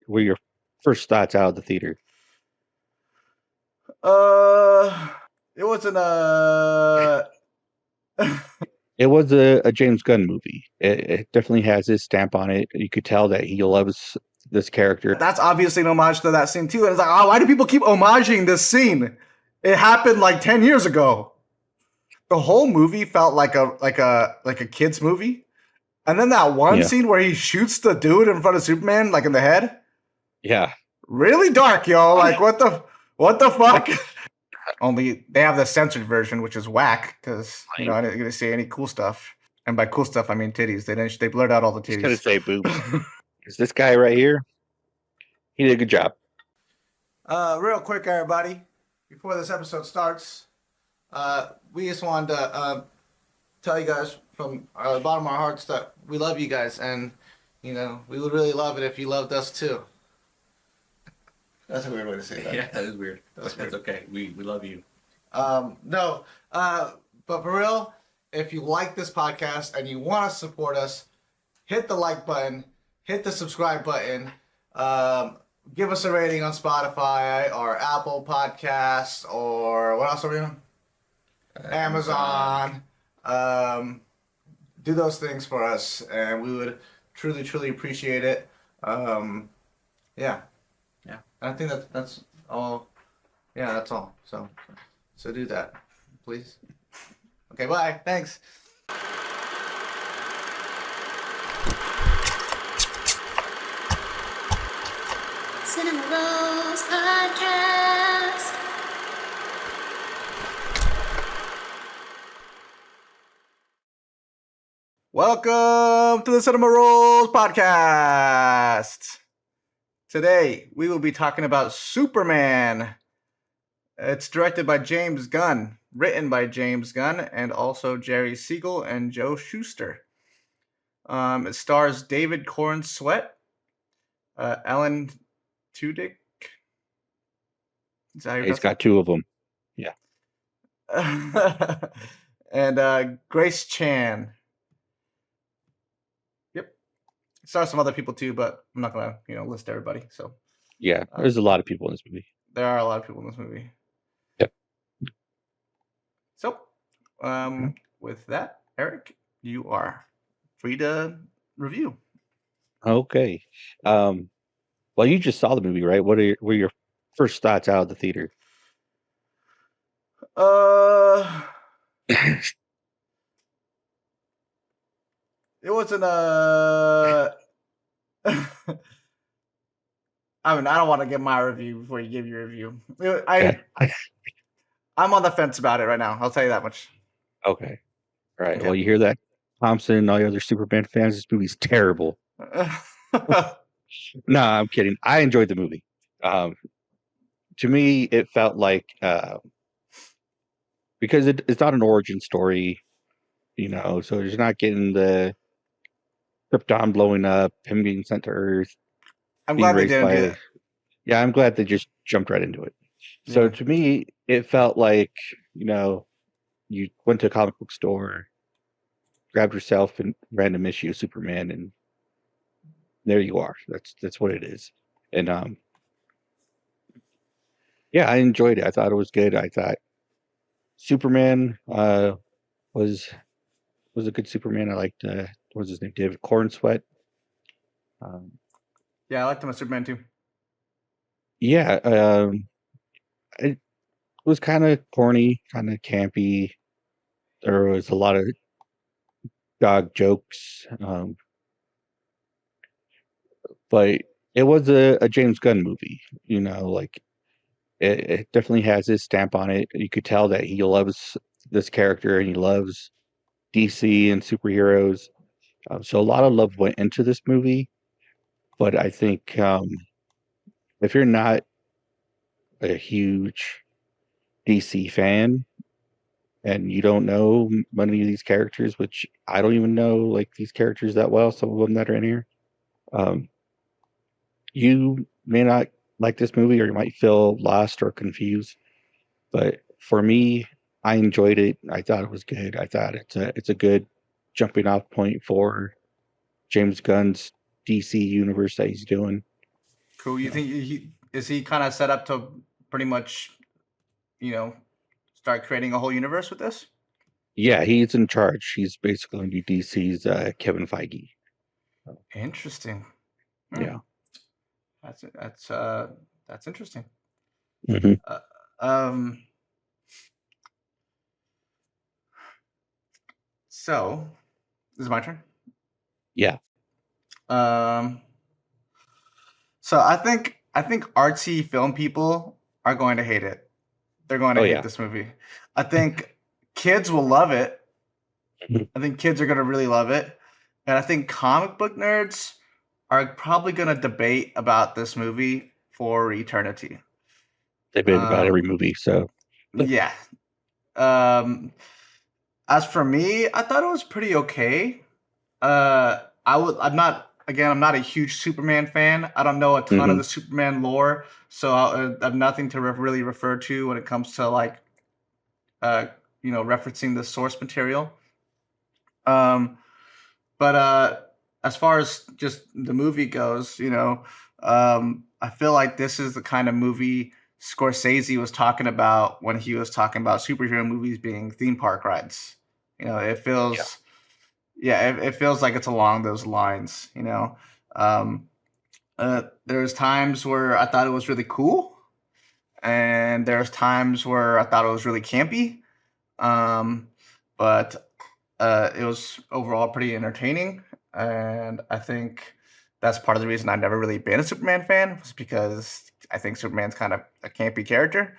were your first thoughts out of the theater? It wasn't It was a James Gunn movie. It definitely has his stamp on it. You could tell that he loves this character. That's obviously an homage to that scene too. And it's like, oh, why do people keep homaging this scene? It happened like 10 years ago. The whole movie felt like a kid's movie. And then that one Yeah, scene where he shoots the dude in front of Superman, like in the head, yeah. really dark, yo. Like what the fuck? Only they have the censored version, which is whack because I didn't get to see any cool stuff. And by cool stuff, I mean titties. They blurred out all the Just gonna titties. say boobs. Is this guy right here? He did a good job. Real quick, everybody, before this episode starts, we just wanted to tell you guys from the bottom of our hearts that we love you guys, and we would really love it if you loved us too. That's a weird way to say that. Yeah, that is weird. That's That's okay. We love you. No, but for real, if you like this podcast and you want to support us, hit the like button, hit the subscribe button, give us a rating on Spotify or Apple Podcasts or what else are we on? Amazon. Do those things for us, and we would truly, truly appreciate it. Yeah. I think that's all. Yeah, that's all. So do that, please. Okay, bye. Thanks. Cinema Rose Podcast. Welcome to the Cinema Rolls Podcast. Today, we will be talking about Superman. It's directed by James Gunn, written by James Gunn, and also Jerry Siegel and Joe Shuster. It stars David Corenswet, Ellen Tudyk. Is that how you He's pronounce got two of them. Yeah. it? And Grace Chan. Yep. It stars some other people too, but I'm not gonna, list everybody. So Yeah, there's a lot of people in this movie. there are a lot of people in this movie. Yep. So, with that, Eric, you are free to review. Okay. Well, you just saw the movie, right? Were your first thoughts out of the theater? It wasn't I mean, I don't want to give my review before you give your review. I'm on the fence about it right now. I'll tell you that much. Okay. All right. Okay. Well, you hear that, Thompson and all the other Superman fans? This movie's terrible. No, I'm kidding. I enjoyed the movie. To me, it felt like because it's not an origin story, so you're not getting the Krypton blowing up, him being sent to Earth. I'm being glad they raised didn't by- do that. Yeah, I'm glad they just jumped right into it. So Yeah. to me, it felt like, you went to a comic book store, grabbed yourself a random issue of Superman, and there you are. That's what it is. And yeah, I enjoyed it. I thought it was good. I thought Superman was a good Superman. I liked what was his name? David Corenswet. Yeah, I liked him as Superman too. Yeah, it was kind of corny, kind of campy. There was a lot of dog jokes, but it was a James Gunn movie. Like it definitely has his stamp on it. You could tell that he loves this character and he loves DC and superheroes. So a lot of love went into this movie. But I think if you're not a huge DC fan and you don't know many of these characters, which I don't even know like these characters that well, some of them that are in here, you may not like this movie or you might feel lost or confused. But for me, I enjoyed it. I thought it was good. I thought it's a good jumping off point for James Gunn's DC universe that he's doing. Cool. You think he kind of set up to pretty much, you know, start creating a whole universe with this? Yeah, he's in charge. He's basically going to be DC's Kevin Feige. Interesting. Yeah. That's interesting. Hmm. Uh, um. So this is my turn. Yeah. Um. So I think artsy film people are going to hate it. They're going to Oh, hate yeah. this movie. I think kids will love it. Mhm. I think kids are going to really love it. And I think comic book nerds are probably going to debate about this movie for eternity. They've been about every Um, movie, so yeah. Um, as for me, I thought it was pretty okay. I'm not a huge Superman fan. I don't know a ton of mhm. the Superman lore, so I have nothing to really refer to when it comes to like, uh, referencing the source material. Um, but as far as just the movie goes, I feel like this is the kind of movie Scorsese was talking about when he was talking about superhero movies being theme park rides. It Yeah. feels, yeah, it feels like it's along those lines. Um, there's times where I thought it was really cool, and there's times where I thought it was really campy. Um, but it was overall pretty entertaining, and I think that's part of the reason I've never really been a Superman fan, was because I think Superman's kind of a campy character.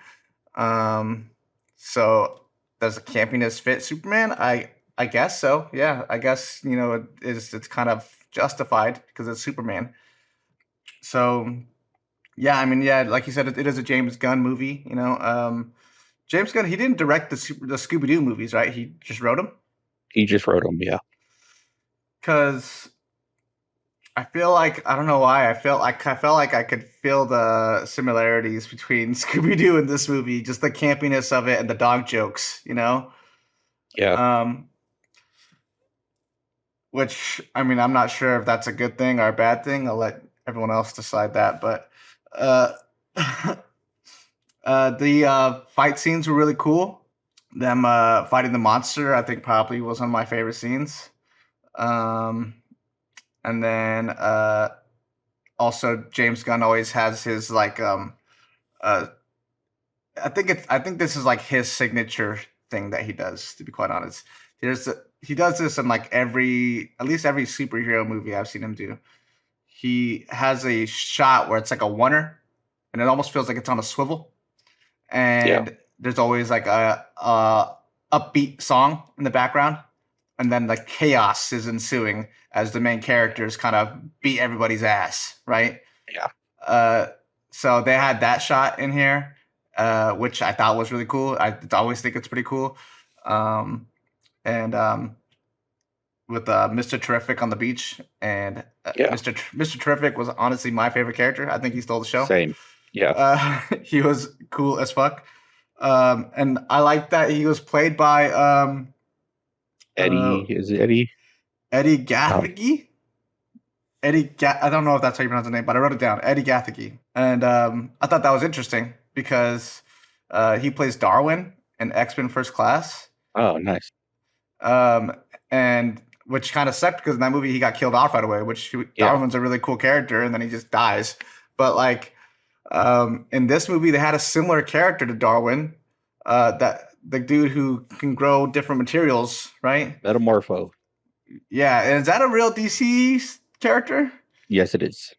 Um, so does the campiness fit Superman? I guess so. Yeah, I guess it's kind of justified because it's Superman. So yeah, I mean, yeah, like you said, it is a James Gunn movie. James Gunn, he didn't direct the Scooby Doo movies, right? He just wrote them. He just wrote them. Yeah. Because I feel like I don't know why I felt like I could feel the similarities between Scooby Doo and this movie, just the campiness of it and the dog jokes, Yeah. um, which I mean I'm not sure if that's a good thing or a bad thing. I'll let everyone else decide that, but uh, the fight scenes were really cool. Them fighting the monster, I think probably was one of my favorite scenes. Um, and then also James Gunn always has his like uh I think this is like his signature thing that he does, to be quite honest. He does this in like at least every superhero movie I've seen him do. He has a shot where it's like a oneer and it almost feels like it's on a swivel, Yeah. and there's always like a upbeat song in the background, and then like chaos is ensuing as the main characters kind of beat everybody's ass, right? Yeah. Uh, so they had that shot in here, which I thought was really cool. I always think it's pretty cool. Um, and with Mr. Terrific on the beach, and Yeah. Mr. Terrific was honestly my favorite character. I think he stole the show. Same. Yeah. He was cool as fuck. And I like that he was played by uh, Eddie, is it Eddie? Eddie Um, Gathegi. I don't know if that's how you pronounce the name, but I wrote it down. Eddie Gathegi. And I thought that was interesting because he plays Darwin in X-Men First Class. oh, nice. Um, and which kind of sucked because in that movie he got killed off right away, Yeah. Darwin's a really cool character and then he just dies. But like in this movie, they had a similar character to Darwin, that the dude who can grow different materials, right? Metamorpho. Yeah, and is that a real DC character? Yes, it is.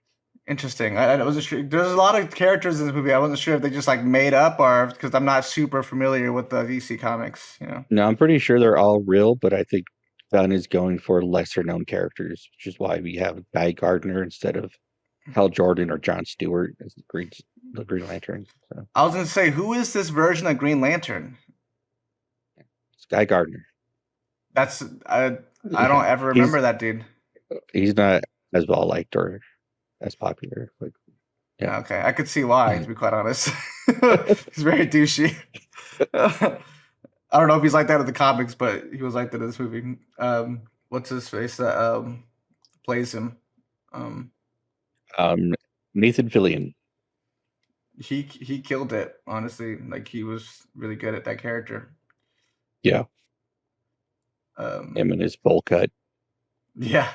Interesting. I wasn't sure. There's a lot of characters in this movie. I wasn't sure if they just like made up or because I'm not super familiar with the DC comics. No, I'm pretty sure they're all real, but I think Gunn is going for lesser known characters, which is why we have Guy Gardner instead of Hal Jordan or John Stewart as the Green Lantern. So I was gonna say, who is this version of Green Lantern? it's Guy Gardner. That's I don't Yeah. ever remember that dude. He's not as well liked or as popular. Like, yeah. Okay, I could see why, to be quite honest. He's very douchey. I don't know if he's like that in the comics, but he was like that in this movie. What's his face that plays him? Um, Um, Nathan Fillion. He killed it, honestly. Like, he was really good at that character. Yeah, him and his bowl cut. Yeah.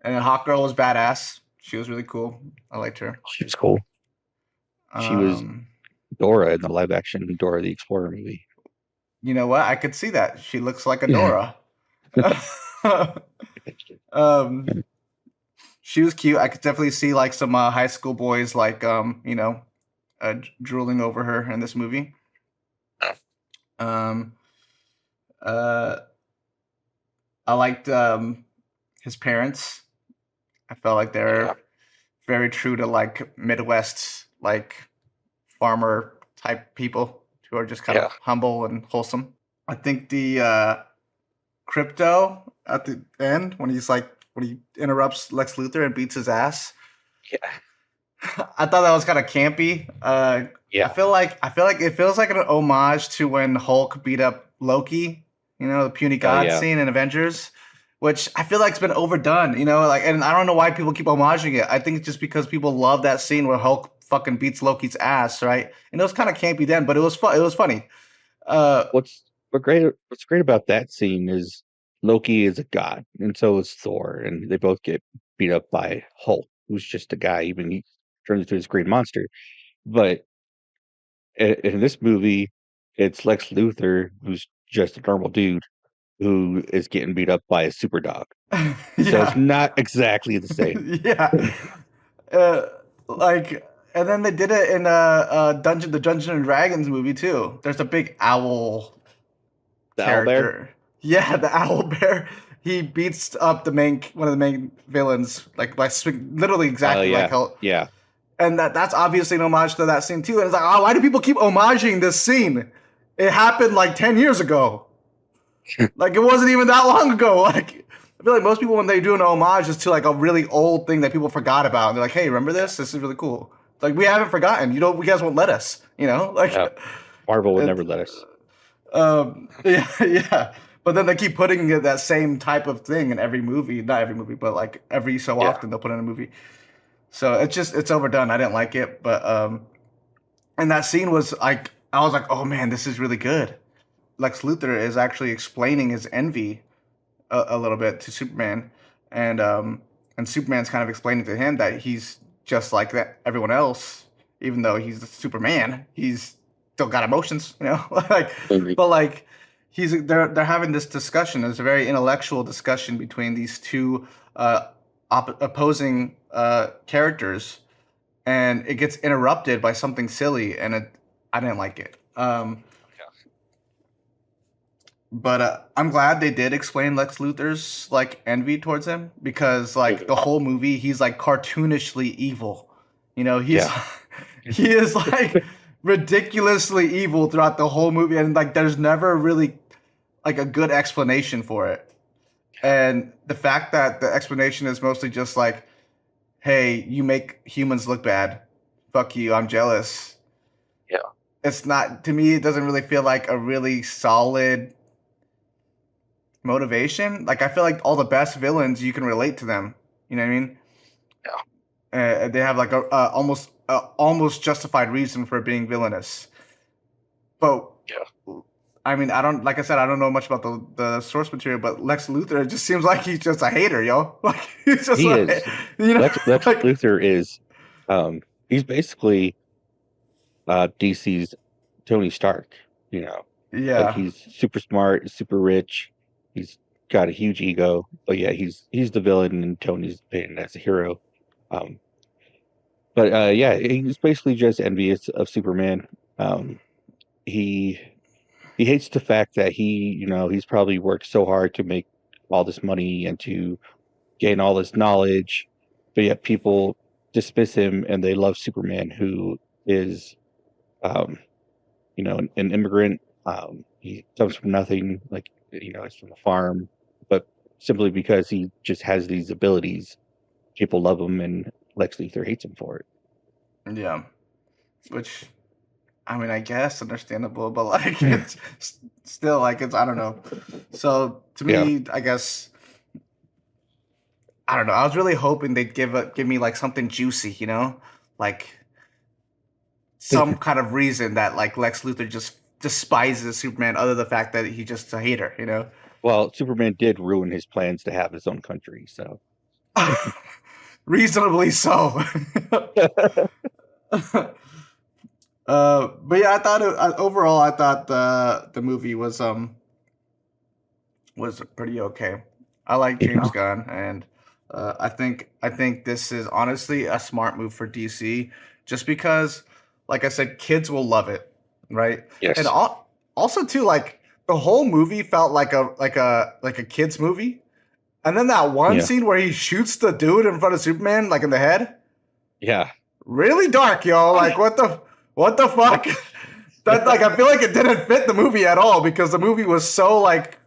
And Hawkgirl was badass. She was really cool. I liked her. She was cool. She was Dora in the live action Dora the Explorer movie. You know what? I could see that. She looks like a Dora. She was cute. I could definitely see like some high school boys like drooling over her in this movie. Um, uh, I liked his parents. I felt like they're very true to like Midwest, like farmer type people who are just kind of humble and wholesome. I think the crypto at the end when he interrupts Lex Luthor and beats his ass. Yeah. I thought that was kind of campy. I feel like it feels like an homage to when Hulk beat up Loki, the puny god scene in Avengers, which I feel like it's been overdone, and I don't know why people keep homaging it. I think it's just because people love that scene where Hulk fucking beats Loki's ass, right? And it was kind of campy then, but it was fun. It was funny. What's great about that scene is Loki is a god, and so is Thor, and they both get beat up by Hulk, who's just a guy. Even he turns into this green monster. But in this movie, it's Lex Luthor, who's just a normal dude, who is getting beat up by a super dog. So it's not exactly the same. And then they did it in the Dungeons and Dragons movie too. There's a big owl character. Owl bear? Yeah, the owl bear. He beats up one of the main villains, like by literally exactly like how. Yeah. And that's obviously an homage to that scene too. And it's like, why do people keep homaging this scene? It happened like 10 years ago. Like, it wasn't even that long ago. Like, I feel like most people, when they do an homage, is to like a really old thing that people forgot about. And they're like, hey, remember this? This is really cool. It's like, we haven't forgotten. You guys won't let us, Like, Marvel would never let us. Yeah. But then they keep putting that same type of thing in every movie. Not every movie, but like every so often they'll put in a movie. So it's overdone. I didn't like it. But and that scene was like, I was like, oh man, this is really good. Lex Luthor is actually explaining his envy a little bit to Superman, and Superman's kind of explaining to him that he's just like that everyone else, even though he's the Superman, he's still got emotions, like, but like they're having this discussion. It's a very intellectual discussion between these two opposing characters, and it gets interrupted by something silly, and I didn't like it. But I'm glad they did explain Lex Luthor's like envy towards him, because like the whole movie he's like cartoonishly evil. He is like ridiculously evil throughout the whole movie, and like there's never really like a good explanation for it. And the fact that the explanation is mostly just like, hey, you make humans look bad. Fuck you, I'm jealous. Yeah. It's not, to me, it doesn't really feel like a really solid motivation. Like, I feel like all the best villains, you can relate to them. You know what I mean? Yeah. They have like a almost justified reason for being villainous. But I mean, I don't know much about the source material, but Lex Luthor, it just seems like he's just a hater, yo. Like, he's just Lex like, Luthor is he's basically DC's Tony Stark, Yeah. Like, he's super smart, super rich. He's got a huge ego, but yeah, he's the villain, and Tony's painted as a hero. But he's basically just envious of Superman. He hates the fact that he's probably worked so hard to make all this money and to gain all this knowledge, but yet people dismiss him, and they love Superman, who is, an immigrant. He comes from nothing, like, he's from a farm, but simply because he just has these abilities, people love him, and Lex Luthor hates him for it. Yeah. Which, I mean, I guess understandable, but like, it's still like, I don't know. So to me, I guess I don't know. I was really hoping they'd give me like something juicy, you know, like some kind of reason that like Lex Luthor just despises Superman, other than the fact that he's just a hater, you know. Well, Superman did ruin his plans to have his own country, so. Reasonably so. But yeah, I thought overall, I thought the movie was pretty okay. I like James Yeah. Gunn, and I think this is honestly a smart move for DC, just because, like I said, kids will love it, right? And Yes. also too, like the whole movie felt like a kids movie, and then that one Yeah. scene where he shoots the dude in front of Superman, like in the head, Yeah. really dark, yo. Like what the fuck? That like I feel like it didn't fit the movie at all because the movie was so like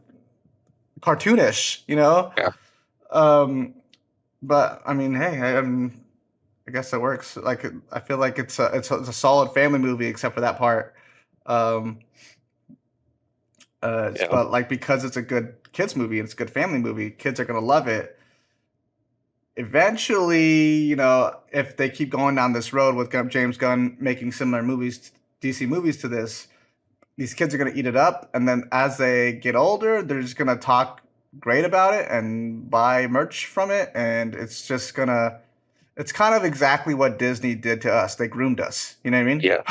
cartoonish, you know. Yeah. But I mean, hey, I guess it works. Like I feel like it's a solid family movie except for that part. Um, Yeah. but like because it's a good kids movie and it's a good family movie, kids are gonna love it. Eventually, you know, if they keep going down this road with James Gunn making similar movies, DC movies to this, these kids are gonna eat it up, and then as they get older, they're just gonna talk great about it and buy merch from it, and it's just gonna. It's kind of exactly what Disney did to us. They groomed us. You know what I Yeah.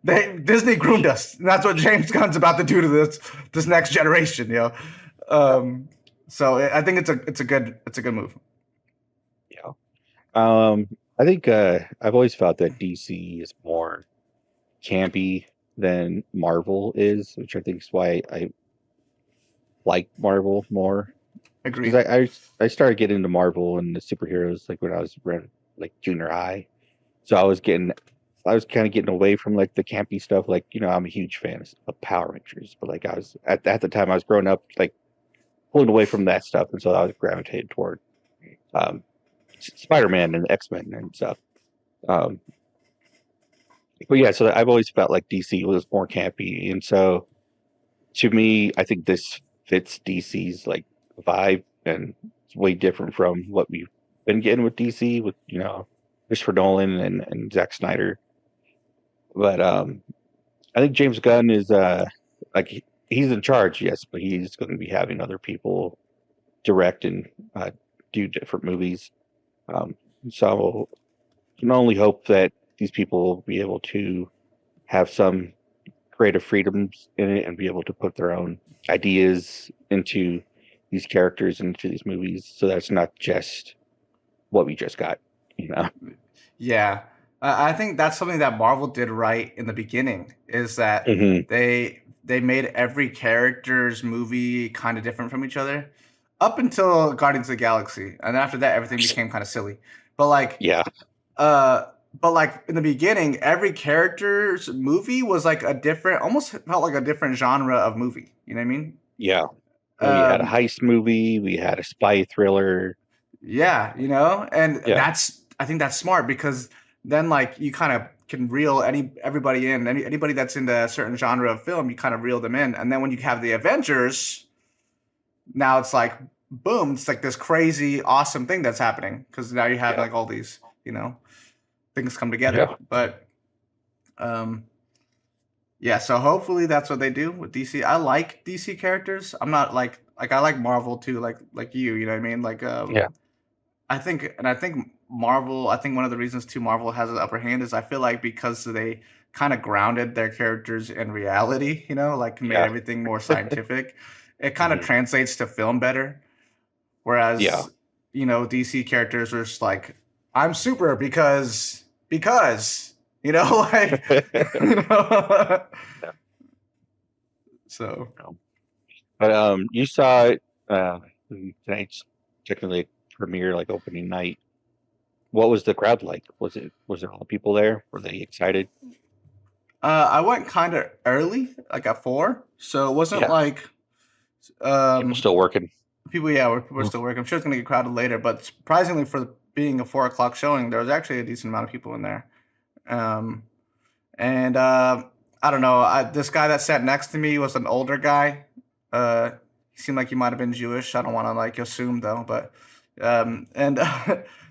mean? Disney groomed us. And that's what James Gunn's about to do to this next generation. You know. So I think it's a good move. Yeah. I think I've always felt that DC is more campy than Marvel is, which I think is why I like Marvel more. Because Agreed. I started getting into Marvel and the superheroes like when I was around like junior high. So I was kind of getting away from like the campy stuff. Like, I'm a huge fan of Power Rangers, but like I was at the time I was growing up, like pulling away from that stuff. And so I was gravitated toward um, Spider-Man and X-Men and stuff. Um, but yeah, so I've always felt like DC was more campy. And so to me, I think this fits DC's like vibe, and it's way different from what we've been getting with DC with, Christopher Nolan and Zack Snyder. But I think James Gunn is like he's in charge, yes, but he's going to be having other people direct and do different movies. Um, so I can only hope that these people will be able to have some creative freedoms in it and be able to put their own ideas into these characters and into these movies, so that's not just what we just got, you know. Yeah, I think that's something that Marvel did right in the beginning. Is that Hmm. they made every character's movie kind of different from each other, up until Guardians of the Galaxy, and then after that, everything became kind of silly. But like, Yeah, uh, but like in the beginning, every character's movie was like a different, almost felt like a different genre of movie. You know what I mean? yeah. We had a Um, heist movie, we had a spy thriller. Yeah, and Yeah, I think that's smart because then like you kind of can reel everybody in, anybody that's in a certain genre of film, you kind of reel them in, and then when you have the Avengers, now it's like boom, it's like this crazy awesome thing that's happening because now you have yeah, like all these things come together. yeah, But um, yeah, so hopefully that's what they do with DC. I like DC characters. I'm not like I like Marvel too, like you know what I mean, like yeah, I think Marvel. I think one of the reasons too Marvel has an upper hand is I feel like because they kind of grounded their characters in reality. Like made yeah. everything more scientific. It kind of Hmm. translates to film better. Yeah. Whereas DC characters are just like I'm super because like you know. Yeah. So But you saw it tonight's technically premiere, like opening night. What was the crowd like? Was there a lot of people there? Were they excited? I went kind of early, like at 4, so it wasn't Yeah, like people um still working. people were Mm. still working. I'm sure it's gonna get crowded later, but surprisingly for being a 4 o'clock showing, there was actually a decent amount of people in there. Um, and I don't know. This guy that sat next to me was an older guy. He seemed like he might have been Jewish. I don't want to like assume though, but And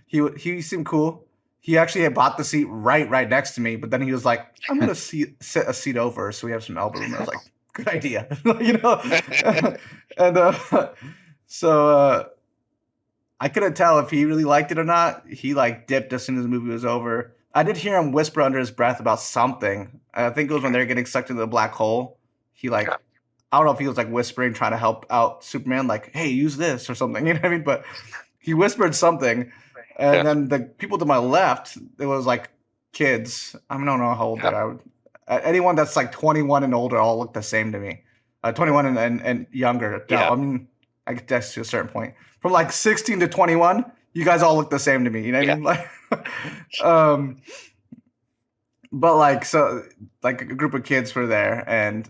he seemed cool. He actually had bought the seat right next to me, but then he was like, "I'm gonna sit a seat over so we have some elbow room." And I was like, "Good idea," and so I couldn't tell if he really liked it or not. He like dipped as soon as the movie was over. I did hear him whisper under his breath about something. I think it was when they were getting sucked into the black hole. He like, I don't know if he was like whispering, trying to help out Superman, like, "Hey, use this" or something. You know what I mean? But he whispered something, and then the people to my left, it was like kids. I don't know how old they are. Anyone that's like 21 and older all look the same to me. 21 and younger. Yeah. I mean, I guess to a certain point. From like 16 to 21, you guys all look the same to me. You know what I mean? Like, but like, so like a group of kids were there, and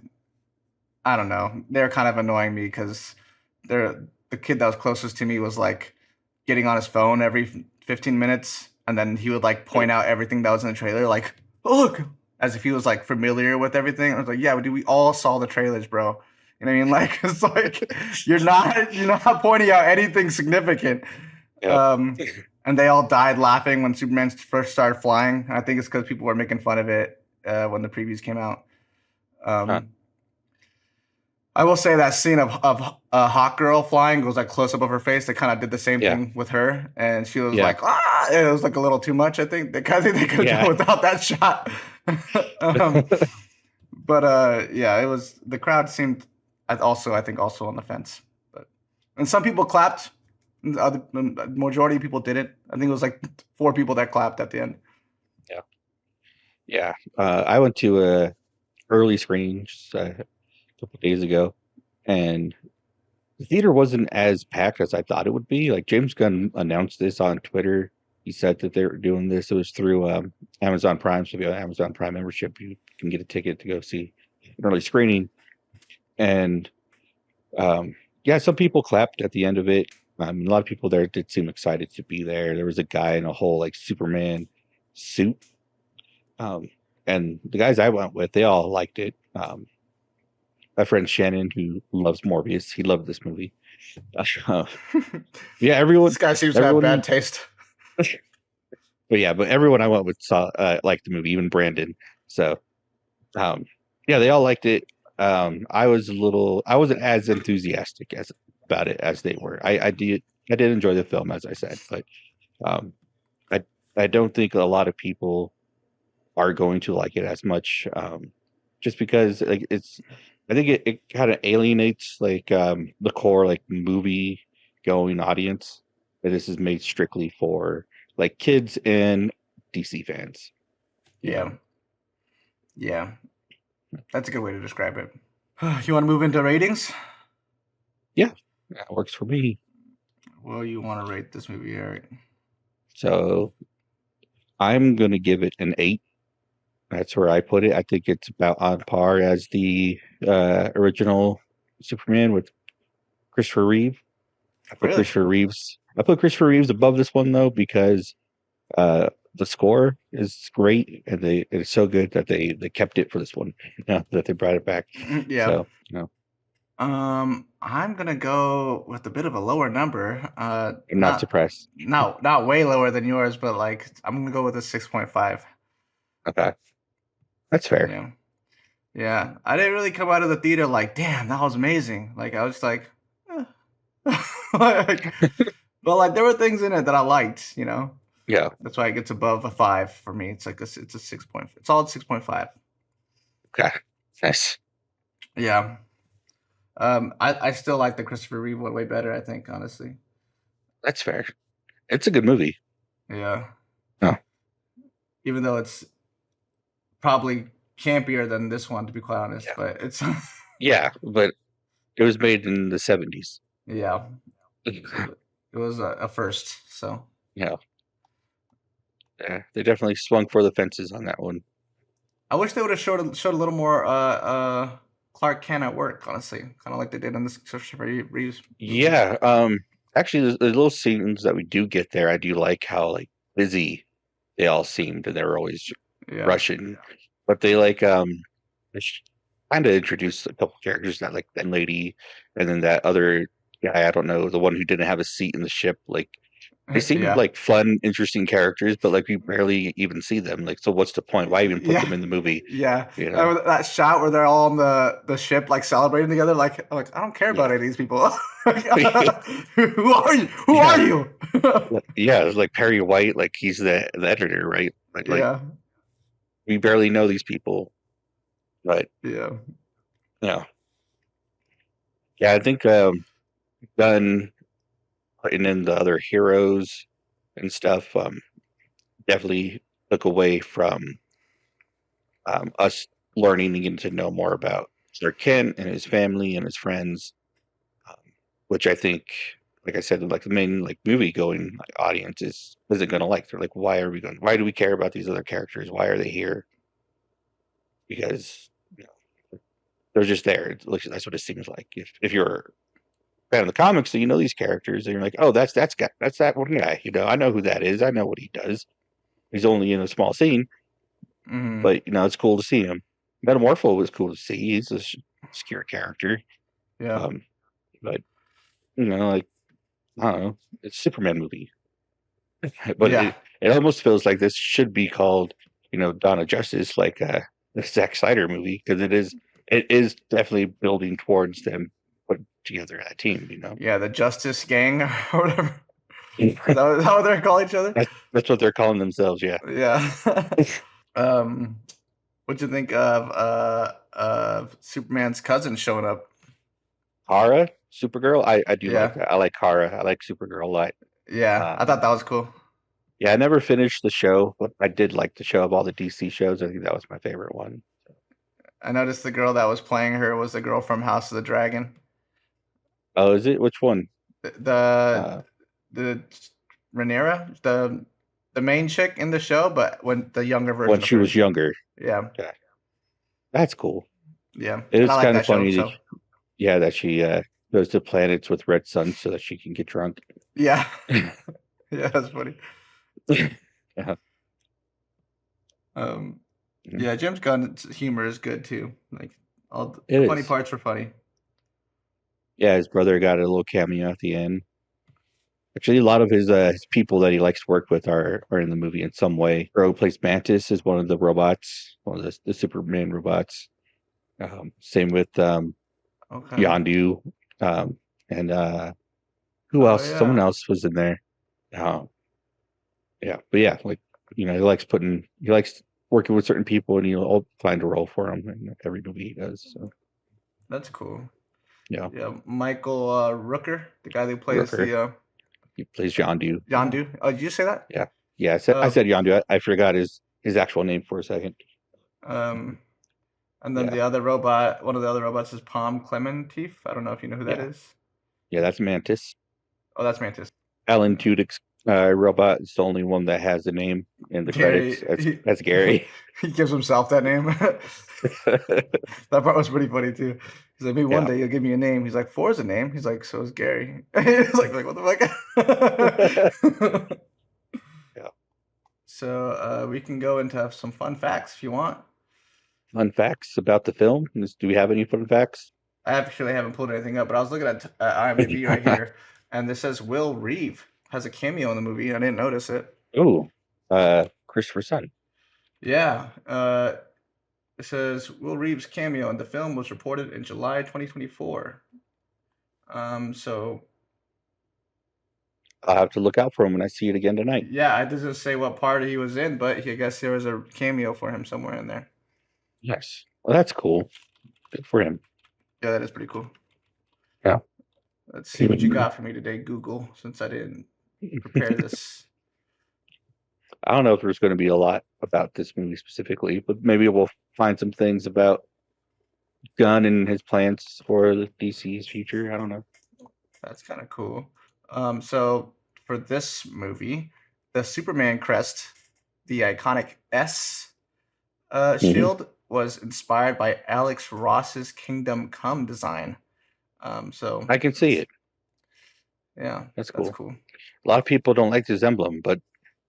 I don't know, they're kind of annoying me because the kid that was closest to me was like getting on his phone every 15 minutes, and then he would like point out everything that was in the trailer, like, "Oh, look," as if he was like familiar with everything. I was like, "Yeah, dude, we all saw the trailers, bro." You know what I mean? Like, it's like you're not pointing out anything significant. And they all died laughing when Superman first started flying. I think it's because people were making fun of it when the previews came out. I will say that scene of a hot girl flying goes like close up of her face. They kind of did the same thing with her, and she was like, "Ah!" It was like a little too much. I think they could have done without that shot. But yeah, it was, the crowd seemed I think also on the fence, and some people clapped. The majority of people didn't. I think it was like 4 people that clapped at the end. Yeah. I went to a early screening just a couple days ago, and the theater wasn't as packed as I thought it would be. Like James Gunn announced this on Twitter. He said that they were doing this. It was through Amazon Prime. So if you have an Amazon Prime membership, you can get a ticket to go see an early screening. And yeah, some people clapped at the end of it. A lot of people there did seem excited to be there. There was a guy in a whole like Superman suit. And the guys I went with, they all liked it. My friend Shannon, who loves Morbius, he loved this movie. Yeah, everyone. This guy seems to have bad taste. But everyone I went with saw liked the movie, even Brandon. So, yeah, they all liked it. I wasn't as enthusiastic about it as they were. I did enjoy the film, as I said, but I don't think a lot of people are going to like it as much, just because like I think it kind of alienates like the core like movie going audience. That this is made strictly for like kids and DC fans. Yeah, that's a good way to describe it. You want to move into ratings? Yeah, that works for me. Well, you want to rate this movie, Eric? So I'm gonna give it an 8. That's where I put it. I think it's about on par as the original Superman with Christopher Reeve. I put Christopher Reeves above this one though, because the score is great, and it's so good that they kept it for this one. That they brought it back. Yeah. So, I'm gonna go with a bit of a lower number. I'm not surprised. Not way lower than yours, but like I'm gonna go with a 6.5. Okay, that's fair. Yeah. I didn't really come out of the theater like, damn, that was amazing. Like I was just like, but like there were things in it that I liked. Yeah, that's why it gets above a 5 for me. It's like it's a 6 point. It's solid 6.5. Okay, nice. Yeah. I still like the Christopher Reeve one way better, I think, honestly. That's fair. It's a good movie. Yeah. Oh. Even though it's probably campier than this one, to be quite honest, but it's yeah, but it was made in the 70s. Yeah. It was a first, so. Yeah. Yeah, they definitely swung for the fences on that one. I wish they would have showed a little more Clark Kent at work, honestly, kind of like they did in this Christopher Reeves. Yeah, actually, the little scenes that we do get there, I do like how like busy they all seemed, and they were always rushing. But they like kind of introduced a couple characters, that lady, and then that other guy. I don't know, the one who didn't have a seat in the ship. Like They seem Yeah. like fun, interesting characters, but like we barely even see them. Like, so what's the point? Why even put Yeah. them in the movie? Yeah. You know? That shot where they're all on the ship, like celebrating together. Like, I'm like, I don't care about Yeah. any of these people. Who are you? Who are Yeah. you? Yeah. It's like Perry White, like he's the editor, right? Like Yeah. we barely know these people, but Yeah. you know, yeah, I think Gunn putting in the other heroes and stuff definitely took away from us learning and getting to know more about Sir Kent and his family and his friends, um, which I think, like I said, like the main like movie going audience isn't going to like. They're like, why are we going? Why do we care about these other characters? Why are they here? Because you know, they're just there. That's what it seems like. If you're a fan of the comics, so you know these characters, and you're like, oh, that's that one guy. You know, I know who that is. I know what he does. He's only in a small scene, Mm-hmm. but you know, it's cool to see him. Metamorpho was cool to see. He's a obscure character. Yeah. Um, but you know, like I don't know, it's a Superman movie, but Yeah. it almost feels like this should be called, you know, Dawn of Justice, like the Zack Snyder movie, because it is definitely building towards them put together that team. You know, Yeah. The Justice Gang or whatever. Is that what they're calling each other? that's what they're calling themselves. Yeah. Yeah. What'd you think of Superman's cousin showing up? Kara, Supergirl. I do like Yeah. that. I like Kara. I like Supergirl a lot. Yeah. I thought Um, that was cool. yeah, I never finished the show, but I did like the show of all the DC shows. I think that was my favorite one. I noticed the girl that was playing her was the girl from House of the Dragon. Oh, is it? Which one? The Uh, the Rhaenyra, the main chick in the show, but when the younger when version of she her. was younger. Yeah. Okay. That's cool. Yeah. It And I is like kind of that show, funny so yeah, that she goes to planets with red suns so that she can get drunk. yeah. Yeah, that's funny. Yeah. Um Mhm. yeah, James Gunn's humor is good too. Like all It the funny is. parts were funny. Yeah, his brother got a little cameo at the end. Actually, a lot of his people that he likes to work with are in the movie in some way. Girl who plays Mantis is one of the robots, one of the Superman robots. Same with Okay. Yondu, and who Oh else? Someone yeah. else was in there. Um, yeah, but yeah, like you know, he likes working with certain people, and he'll find a role for him in every movie he does. So That's cool. yeah, Yeah, Michael Rooker, the guy that plays Rooker, the he plays Yondu. Yondu. Oh, did you say that? Yeah, yeah. I Uh, said Yondu. I forgot his actual name for a second. um, and then Yeah, the other robot, one of the other robots is Palm Clementif. I don't know if you know who that yeah, is. yeah. That's Mantis. Oh, that's Mantis. Alan Tudyk's robot is the only one that has a name in the credits. Gary, That's Gary. he gives himself that name. That part was pretty funny too. He's like, maybe one Yeah. day you'll give me a name. He's like, Four's a name. He's like, so is Gary. He's like, what the fuck? Yeah. So we can go into some fun facts if you want. Fun facts about the film. Do we have any fun facts? I actually haven't pulled anything up, but I was looking at IMDb right here, and this says Will Reeve has a cameo in the movie. I didn't notice it. Oh, Christopher Sun. Yeah. It says Will Reeve's cameo in the film was reported in July 2024. So I'll have to look out for him when I see it again tonight. yeah, it doesn't say what part he was in, but I guess there was a cameo for him somewhere in there. Yes. Well, that's cool. Good for him. Yeah, that is pretty cool. Yeah. Let's see what you got for me today, Google, since I didn't prepare this. I don't know if there's going to be a lot about this movie specifically, but maybe we'll find some things about Gunn and his plans for the DC's future. I don't know. That's kind of cool. So for this movie, the Superman crest, the iconic S shield, was inspired by Alex Ross's Kingdom Come design. So I can see it. Yeah, That's that's cool. cool. A lot of people don't like this emblem, but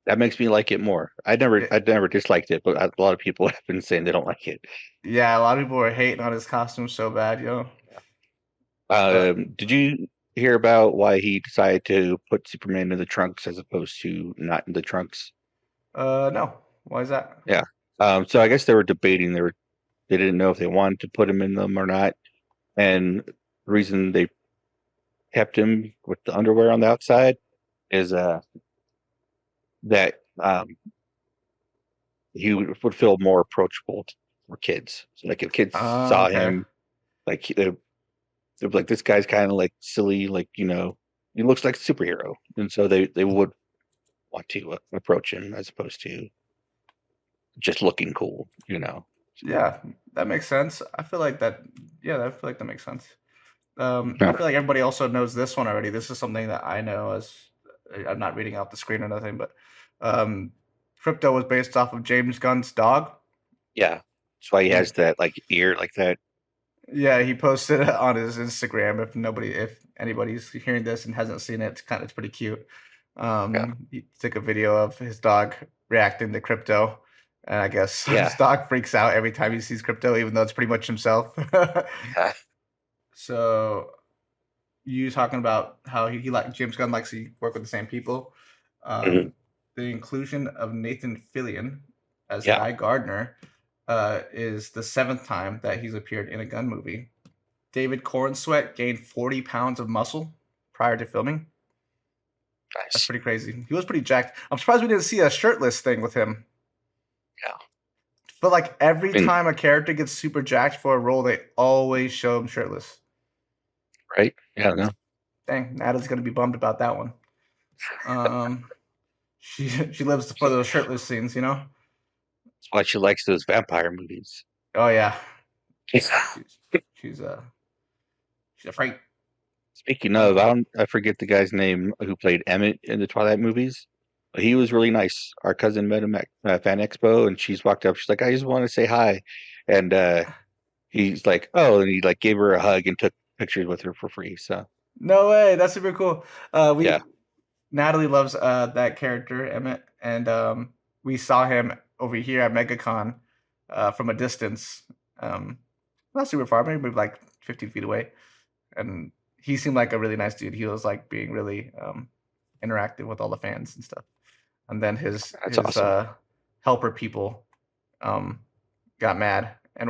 that makes me like it more. I never disliked it, but a lot of people have been saying they don't like it. Yeah, a lot of people were hating on his costume so bad, yo. Did you hear about why he decided to put Superman in the trunks as opposed to not in the trunks? No. Why is that? Yeah. So I guess they were debating. They didn't know if they wanted to put him in them or not. And the reason they kept him with the underwear on the outside is that he would feel more approachable for kids. So, like if kids Oh, saw okay. him, like they'd be like, this guy's kind of like silly, like he looks like a superhero, and so they would want to approach him as opposed to just looking cool. So, Yeah, that makes sense. I feel like that. Yeah, I feel like that makes sense. I yeah. feel like everybody also knows this one already. This is something that I know as I'm not reading off the screen or nothing, but um, Crypto was based off of James Gunn's dog. Yeah. That's why he He, has that like ear like that. yeah, he posted it on his Instagram. If anybody's hearing this and hasn't seen it, it's pretty cute. Yeah. He took a video of his dog reacting to Crypto, and I guess Yeah. his dog freaks out every time he sees Crypto, even though it's pretty much himself. Yeah. So you talking about how he like James Gunn likes to work with the same people. Mhm. The inclusion of Nathan Fillion as Yeah. Guy Gardner is the 7th time that he's appeared in a Gunn movie. David Corenswet gained 40 pounds of muscle prior to filming. That's Nice. pretty crazy. He was pretty jacked. I'm surprised we didn't see a shirtless thing with him. Yeah. But like every I mean, time a character gets super jacked for a role, they always show him shirtless. right? Yeah. No. Dang, Natalie's gonna be bummed about that one. She lives for those shirtless scenes, you know. That's why she likes those vampire movies. Oh yeah, Speaking she's afraid. of, Uh, I forget the guy's name who played Emmett in the Twilight movies. But he was really nice. Our cousin met him at Fan Expo, and she's walked up. She's like, "I just want to say hi," and he's like, "Oh," and he like gave her a hug and took pictures with her for free. So no way, that's super cool. yeah, Natalie loves that character Emmett, and we saw him over here at MegaCon from a distance, not super far, maybe like 15 feet away, and he seemed like a really nice dude. He was like being really interactive with all the fans and stuff. And then his that's awesome. helper people got mad and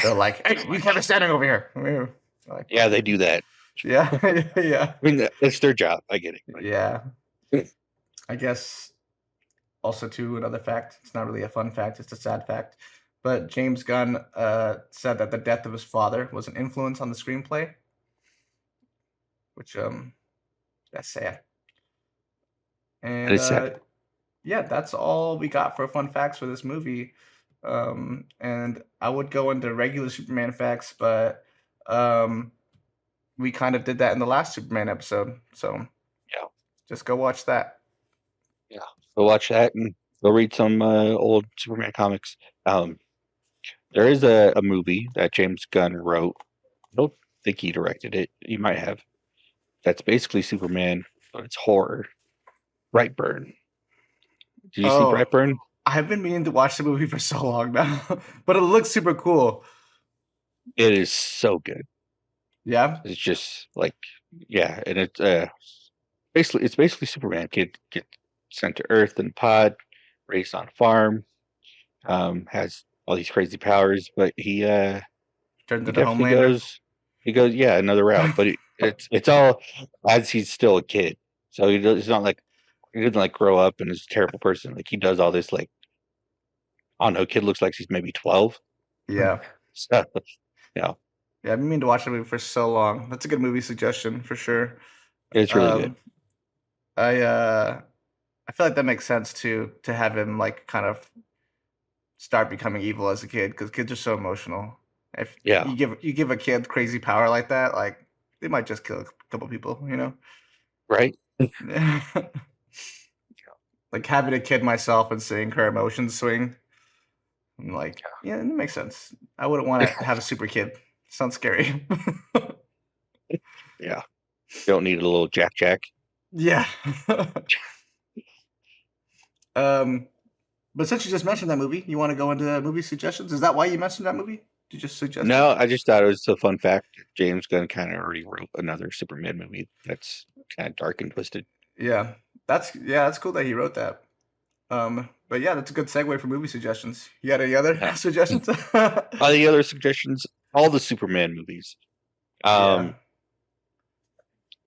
they're like, "Hey, you can't be standing over here." We're like, Yeah, they do that. yeah, yeah, I mean, it's their job. I get it. But yeah. I guess also too another fact. It's not really a fun fact; it's a sad fact. But James Gunn said that the death of his father was an influence on the screenplay, which that's sad. that And is sad. yeah, that's all we got for fun facts for this movie. And I would go into regular Superman facts, but we kind of did that in the last Superman episode. So Yeah, just go watch that. yeah. Go watch that and go read some old Superman comics. There is a movie that James Gunn wrote. I don't think he directed it. He might have. That's basically Superman, but it's horror. Brightburn. Did you see Oh, Brightburn? I've been meaning to watch the movie for so long now, but it looks super cool. It is so good. Yeah. It's just like, yeah, and it's basically Superman. Kid gets sent to Earth in a pod, raised on a farm, has all these crazy powers, but Turned he into definitely Homelander. yeah, another route, but it's all as he's still a kid. So he's not like he doesn't like grow up and is a terrible person. Like he does all this like I don't know, kid looks like he's maybe 12. Yeah. So yeah, Yeah, I've been meaning to watch the movie for so long. That's a good movie suggestion for sure. it's really good. Um, I feel like that makes sense too, to have him like kind of start becoming evil as a kid because kids are so emotional. If Yeah, you give a kid crazy power like that, like they might just kill a couple people, you know? right? Like having a kid myself and seeing her emotions swing. I'm like, yeah, it makes sense. I wouldn't want to have a super kid. Sounds scary. Yeah. Don't need a little Jack. Yeah. But since you just mentioned that movie, you want to go into movie suggestions? Is that why you mentioned that movie? You just suggest it? No, I just thought it was a fun fact. James Gunn kind of rewrote another Superman movie that's kind of dark and twisted. Yeah, that's cool that he wrote that. But yeah, that's a good segue for movie suggestions. You got any other Yeah. suggestions? All the other suggestions, all the Superman movies. Yeah.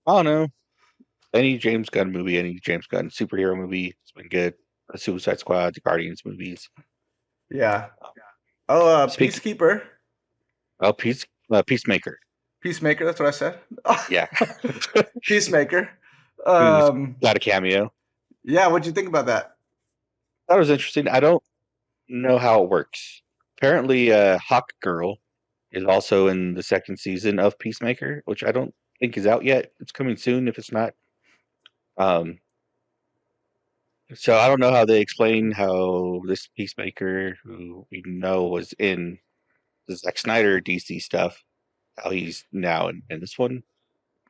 I don't know. Any James Gunn movie, any James Gunn superhero movie, it's been good. The Suicide Squad, the Guardians movies. Yeah. Oh, Speak. Peacekeeper. Oh, Peacemaker. Peacemaker, that's what I said. Yeah. Peacemaker. Who's got a cameo. Yeah, what'd you think about that? That was interesting. I don't know how it works. Apparently, Hawk Girl is also in the second season of Peacemaker, which I don't think is out yet. It's coming soon if it's not. So I don't know how they explain how this Peacemaker, who we know was in the Zack Snyder DC stuff, how he's now in this one.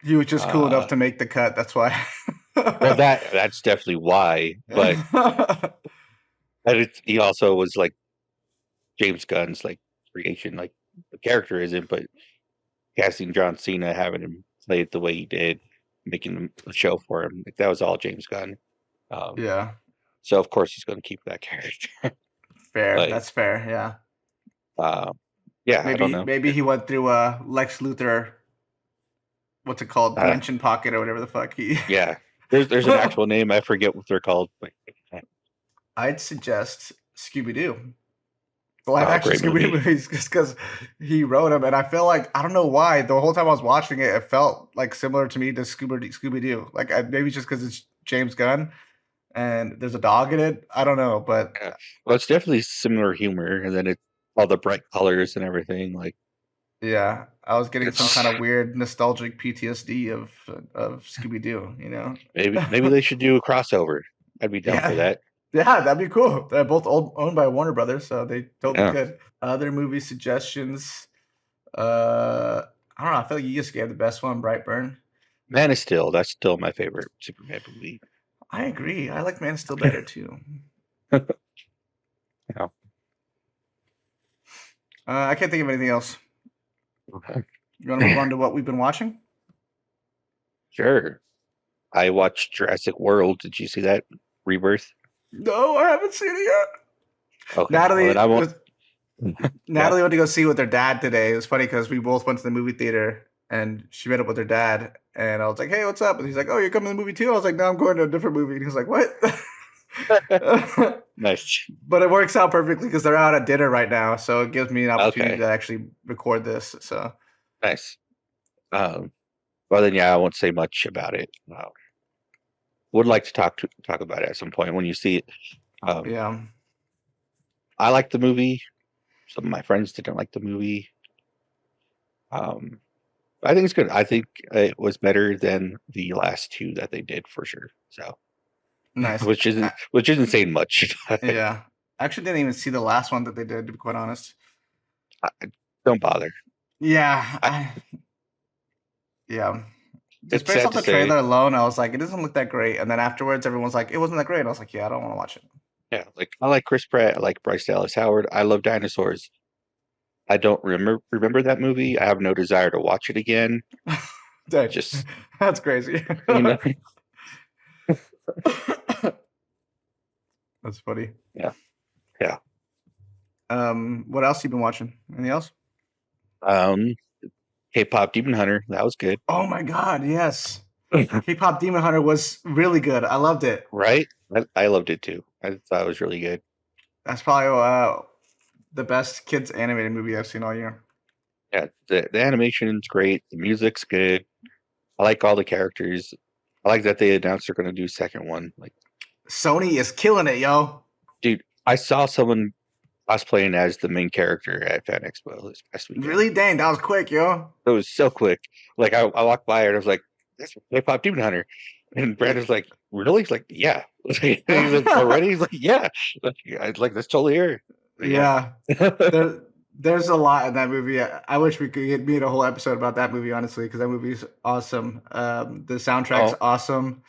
He was just cool enough to make the cut, that's why. Well, that's definitely why. But he also was like James Gunn's like creation. Like the character isn't, but casting John Cena, having him play it the way he did, making a show for him, like that was all James Gunn. Yeah. So of course he's going to keep that character. Fair. Like, that's fair. Yeah. Yeah, I don't know. Maybe he went through Lex Luthor. What's it called? Dimension Pocket or whatever the fuck he. Yeah, there's an actual name. I forget what they're called. But... I'd suggest Scooby Doo. The live action Scooby Doo movies, just because he wrote them, and I feel like I don't know why the whole time I was watching it, it felt like similar to me to Scooby Doo. Like maybe just because it's James Gunn and there's a dog in it. I don't know, but well, it's definitely similar humor, and then it's all the bright colors and everything. Like, yeah, I was getting some kind of weird nostalgic PTSD of Scooby Doo. You know, maybe they should do a crossover. I'd be down for that. Yeah, that'd be cool. They're both owned by Warner Brothers, so they totally could. Other movie suggestions. I don't know. I feel like you just gave the best one, Brightburn. Man of Steel. That's still my favorite Superman movie. I agree. I like Man of Steel better too. Yeah. I can't think of anything else. Okay. You want to move on to what we've been watching? Sure. I watched Jurassic World. Did you see that? Rebirth? No, I haven't seen it yet. Okay. Natalie, well, Natalie went to go see with her dad today. It was funny because we both went to the movie theater and she met up with her dad. And I was like, hey, what's up? And he's like, oh, you're coming to the movie too? I was like, no, I'm going to a different movie. And he was like, what? Nice. But it works out perfectly because they're out at dinner right now. So it gives me an opportunity to actually record this. So nice. Well, then, yeah, I won't say much about it. Would like to talk about it at some point when you see it. Yeah. I like the movie. Some of my friends didn't like the movie. I think it's good. I think it was better than the last two that they did for sure. So nice. Which isn't saying much. Yeah. I actually didn't even see the last one that they did, to be quite honest. Don't bother. Yeah. Yeah. Just It's based sad off the to say. trailer alone, I was like, it doesn't look that great. And then afterwards, everyone's like, it wasn't that great. And I was like, yeah, I don't want to watch it. Yeah, like I like Chris Pratt, I like Bryce Dallas Howard. I love dinosaurs. I don't remember that movie. I have no desire to watch it again. Dang. Just That's crazy. you know. That's funny. Yeah. What else you been watching? Anything else? K-pop Demon Hunter. That was good. Oh my god, yes. K-pop Demon Hunter was really good. I loved it. Right? I loved it too. I thought it was really good. That's probably the best kids animated movie I've seen all year. Yeah, the animation's great. The music's good. I like all the characters. I like that they announced they're going to do a second one. Like Sony is killing it, yo. Dude, I saw someone cosplaying as the main character at Fan Expo this past weekend. Really? Dang, that was quick, yo. It was so quick. Like I walked by and I was like, "That's K-pop Demon Hunter," and Brandon's like, "Really?" He's like, "Yeah." He's like, already? He's like, "Yeah." Like that's totally her. Yeah. There's a lot in that movie. I wish we could made a whole episode about that movie, honestly, because that movie's awesome. The soundtrack's awesome.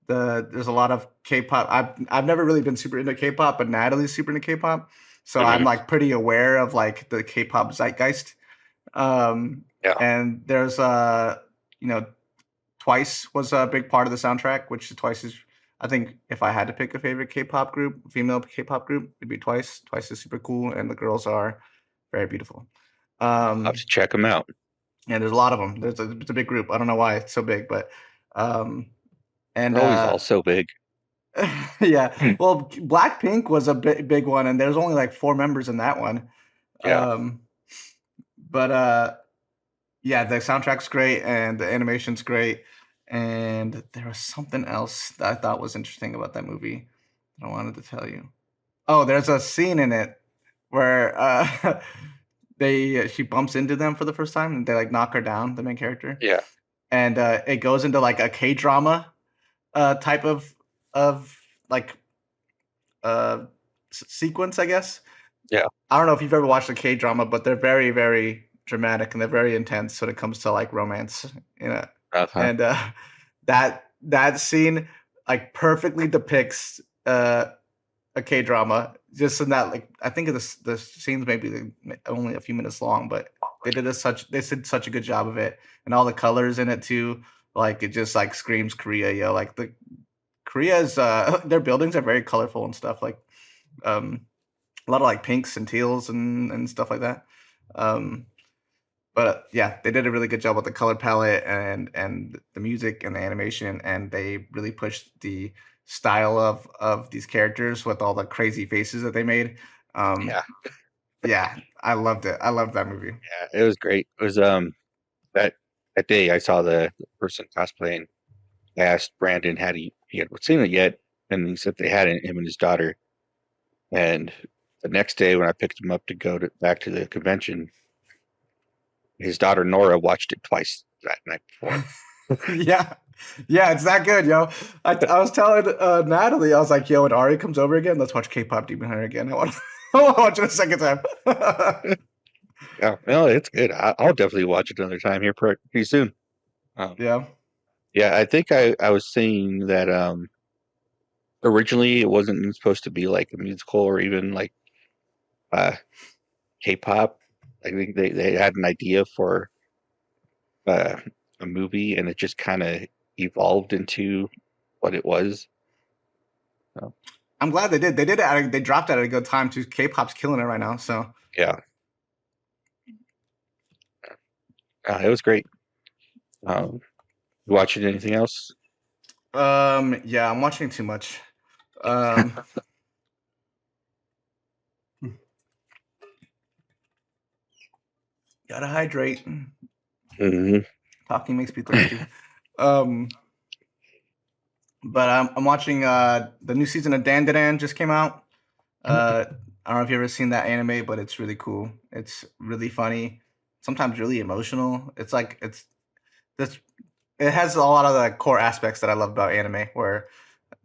There's a lot of K-pop. I've never really been super into K-pop, but Natalie's super into K-pop. so I'm like pretty aware of like the K-pop zeitgeist. Yeah. And there's you know, Twice was a big part of the soundtrack, which Twice is, I think, if I had to pick a favorite K-pop group, female K-pop group, it'd be Twice. Twice is super cool, and the girls are very beautiful. I'll have to check them out. And there's a lot of them. It's a big group. I don't know why it's so big, but and They're always all so big. yeah. Well, Blackpink was a big one, and there's only like 4 members in that one. Yeah. But yeah, the soundtrack's great and the animation's great. And there was something else that I thought was interesting about that movie that I wanted to tell you. Oh, there's a scene in it where she bumps into them for the first time and they like knock her down, the main character. Yeah. And it goes into like a K-drama type of like sequence, I guess. Yeah. I don't know if you've ever watched a K-drama, but they're very, very dramatic and they're very intense when it comes to like romance, you know. And that scene like perfectly depicts a K-drama. Just in that, like, I think the scenes maybe only a few minutes long, but they did such a good job of it, and all the colors in it too. Like it just like screams Korea, yo. Like the Korea's their buildings are very colorful and stuff. Like a lot of like pinks and teals and stuff like that. But yeah, they did a really good job with the color palette and the music and the animation, and they really pushed the style of these characters with all the crazy faces that they made. Yeah, I loved it. I loved that movie. Yeah, it was great. It was that day I saw the person cosplaying. I asked Brandon had he had seen it yet, and he said they hadn't, him and his daughter. And the next day when I picked him up to go back to the convention, his daughter Nora watched it twice that night before. Yeah, it's that good, yo. I was telling Natalie, I was like, yo, when Ari comes over again, let's watch K-pop Demon Hunter again. I want to watch it a second time. Yeah, no, it's good. I'll definitely watch it another time here pretty soon. Yeah, I think I was saying that originally it wasn't supposed to be like a musical or even like K-pop. I think they had an idea for a movie, and it just kind of evolved into what it was. So. I'm glad they did. They did it. They dropped it at a good time too. K-pop's killing it right now. So yeah, it was great. You watching anything else? Yeah, I'm watching too much. Gotta hydrate. Mm-hmm. Talking makes me thirsty. But I'm watching the new season of Dan Dan just came out. I don't know if you've ever seen that anime, but it's really cool. It's really funny, sometimes really emotional. It's like it has a lot of the core aspects that I love about anime, where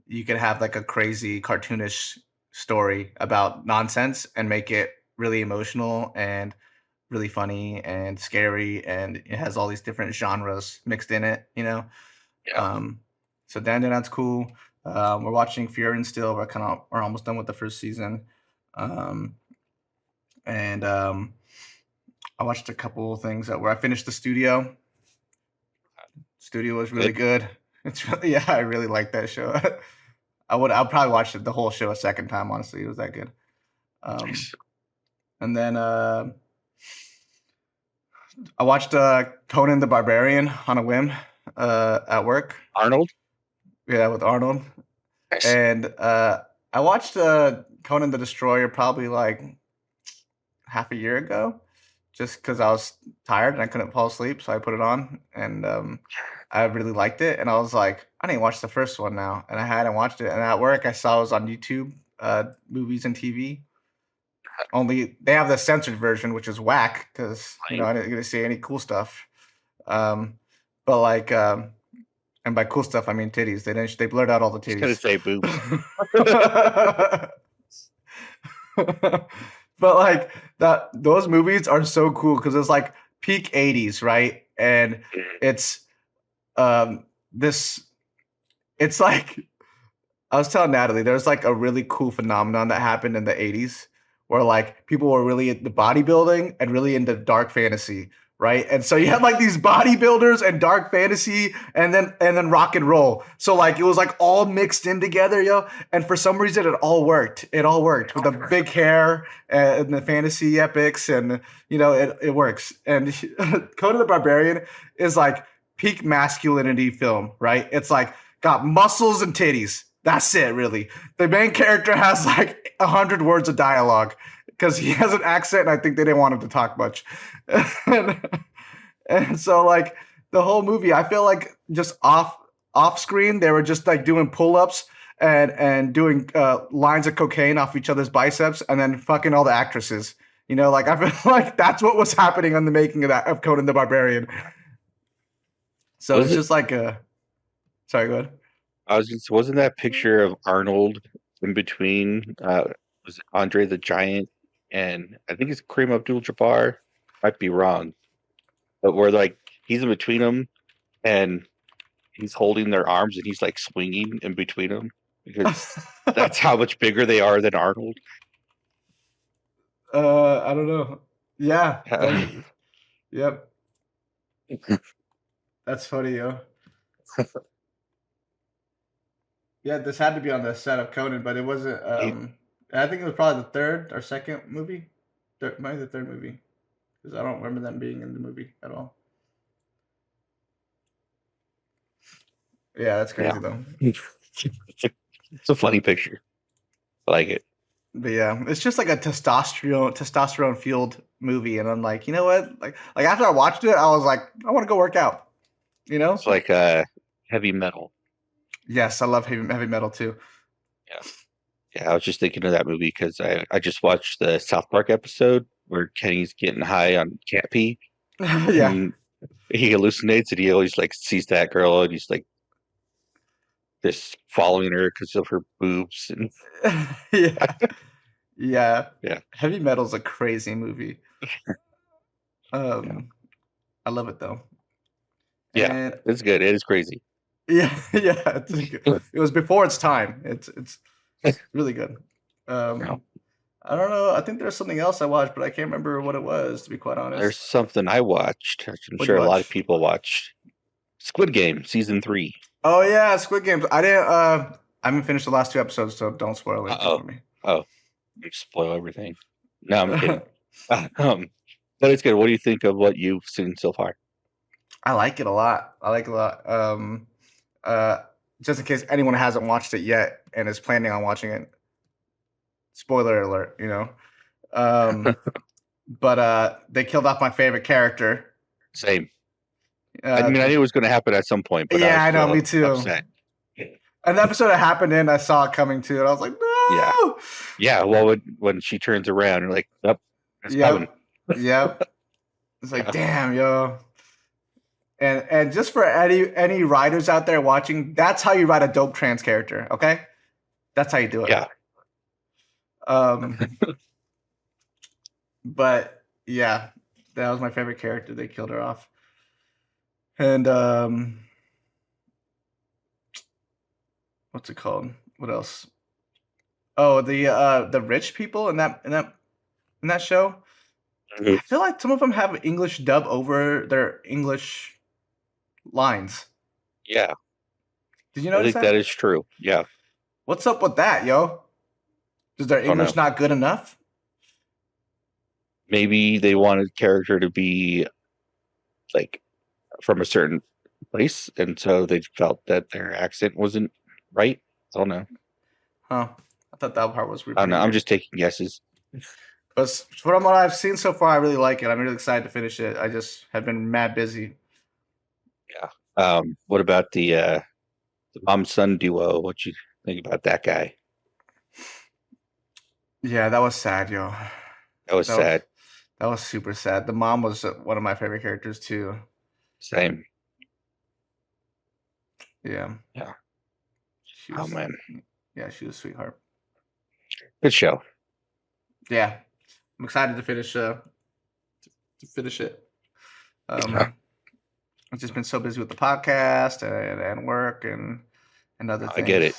you can have like a crazy cartoonish story about nonsense and make it really emotional and really funny and scary, and it has all these different genres mixed in it, you know. Yeah. So that's cool. We're watching Fear and Still. We're almost done with the first season. And I watched a couple of things where I finished The Studio. Studio was really good. It's really, yeah, I really like that show. I'll probably watch the whole show a second time. Honestly, it was that good. Nice. And then I watched Conan the Barbarian on a whim at work. Arnold? Yeah, with Arnold. Nice. And I watched Conan the Destroyer probably like half a year ago, just because I was tired and I couldn't fall asleep, so I put it on, and I really liked it. And I was like, I need to watch the first one now, and I hadn't watched it. And at work, I saw it was on YouTube, Movies and TV. Only they have the censored version, which is whack because I didn't get to see any cool stuff. But like, and by cool stuff I mean titties. They blurred out all the titties. I was gonna say boobs. But like those movies are so cool because it's like peak 80s, right? And it's it's like, I was telling Natalie, there's like a really cool phenomenon that happened in the 80s where like people were really into bodybuilding and really into dark fantasy, right? And so you had like these bodybuilders and dark fantasy and then rock and roll. So like it was like all mixed in together, yo. And for some reason it all worked. It all worked with the big hair and the fantasy epics, and it works. And Conan the Barbarian is like peak masculinity film, right? It's like got muscles and titties. That's it, really. The main character has like 100 words of dialogue because he has an accent, and I think they didn't want him to talk much. and so, like the whole movie, I feel like just off screen, they were just like doing pull ups and doing lines of cocaine off each other's biceps, and then fucking all the actresses. Like I feel like that's what was happening on the making of Conan the Barbarian. So it's just like a. Sorry, go ahead. Wasn't that picture of Arnold in between? Was it Andre the Giant and I think it's Kareem Abdul-Jabbar? Might be wrong, but where like he's in between them and he's holding their arms and he's like swinging in between them because that's how much bigger they are than Arnold. I don't know. Yeah. Yep. That's funny, yo. Yeah, this had to be on the set of Conan, but it wasn't. I think it was probably the third or second movie. Maybe the third movie, because I don't remember them being in the movie at all. Yeah, that's crazy though. It's a funny picture. I like it. But yeah, it's just like a testosterone fueled movie, and I'm like, you know what? Like after I watched it, I was like, I want to go work out. It's like heavy metal. Yes, I love heavy metal too. Yeah, I was just thinking of that movie because I just watched the South Park episode where Kenny's getting high on cat pee. Yeah. And he hallucinates and he always like sees that girl and he's like just following her because of her boobs. And yeah. Yeah. Heavy metal's a crazy movie. I love it though. Yeah, and it's good. It is crazy. Yeah. It was before its time. It's really good. I don't know. I think there's something else I watched, but I can't remember what it was, to be quite honest. There's something I watched. I'm sure a lot of people watched. Squid Game season 3. Oh yeah, Squid Game. I haven't finished the last 2 episodes, so don't spoil it for me. Oh, you spoil everything. No, I'm kidding. But it's good. What do you think of what you've seen so far? I like it a lot. Just in case anyone hasn't watched it yet and is planning on watching it. Spoiler alert, but they killed off my favorite character. Same. I knew it was going to happen at some point. But yeah, I know, me too. Upset. An episode that happened in, I saw it coming too, and I was like, no. Yeah. Well, when she turns around, you're like, oh, that's coming. Yep. It's like, damn, yo. And just for any writers out there watching, that's how you write a dope trans character. Okay, that's how you do it. Yeah. But yeah, that was my favorite character. They killed her off. And what's it called? What else? Oh, the rich people in that show. Mm-hmm. I feel like some of them have English dub over their English lines. Yeah. Did you notice that? I think that is true. Yeah. What's up with that, yo? Is their English not good enough? Maybe they wanted character to be like from a certain place, and so they felt that their accent wasn't right. I don't know. Huh. I thought that part was weird. I don't know. I'm just taking guesses. But from what I've seen so far, I really like it. I'm really excited to finish it. I just have been mad busy. Yeah. What about the mom-son duo? What you think about that guy? Yeah, that was sad, yo. That was sad. That was super sad. The mom was one of my favorite characters too. Same. Yeah. Yeah. Oh man. Yeah, she was a sweetheart. Good show. Yeah, I'm excited to finish. To finish it. I've just been so busy with the podcast and work and other things. I get it.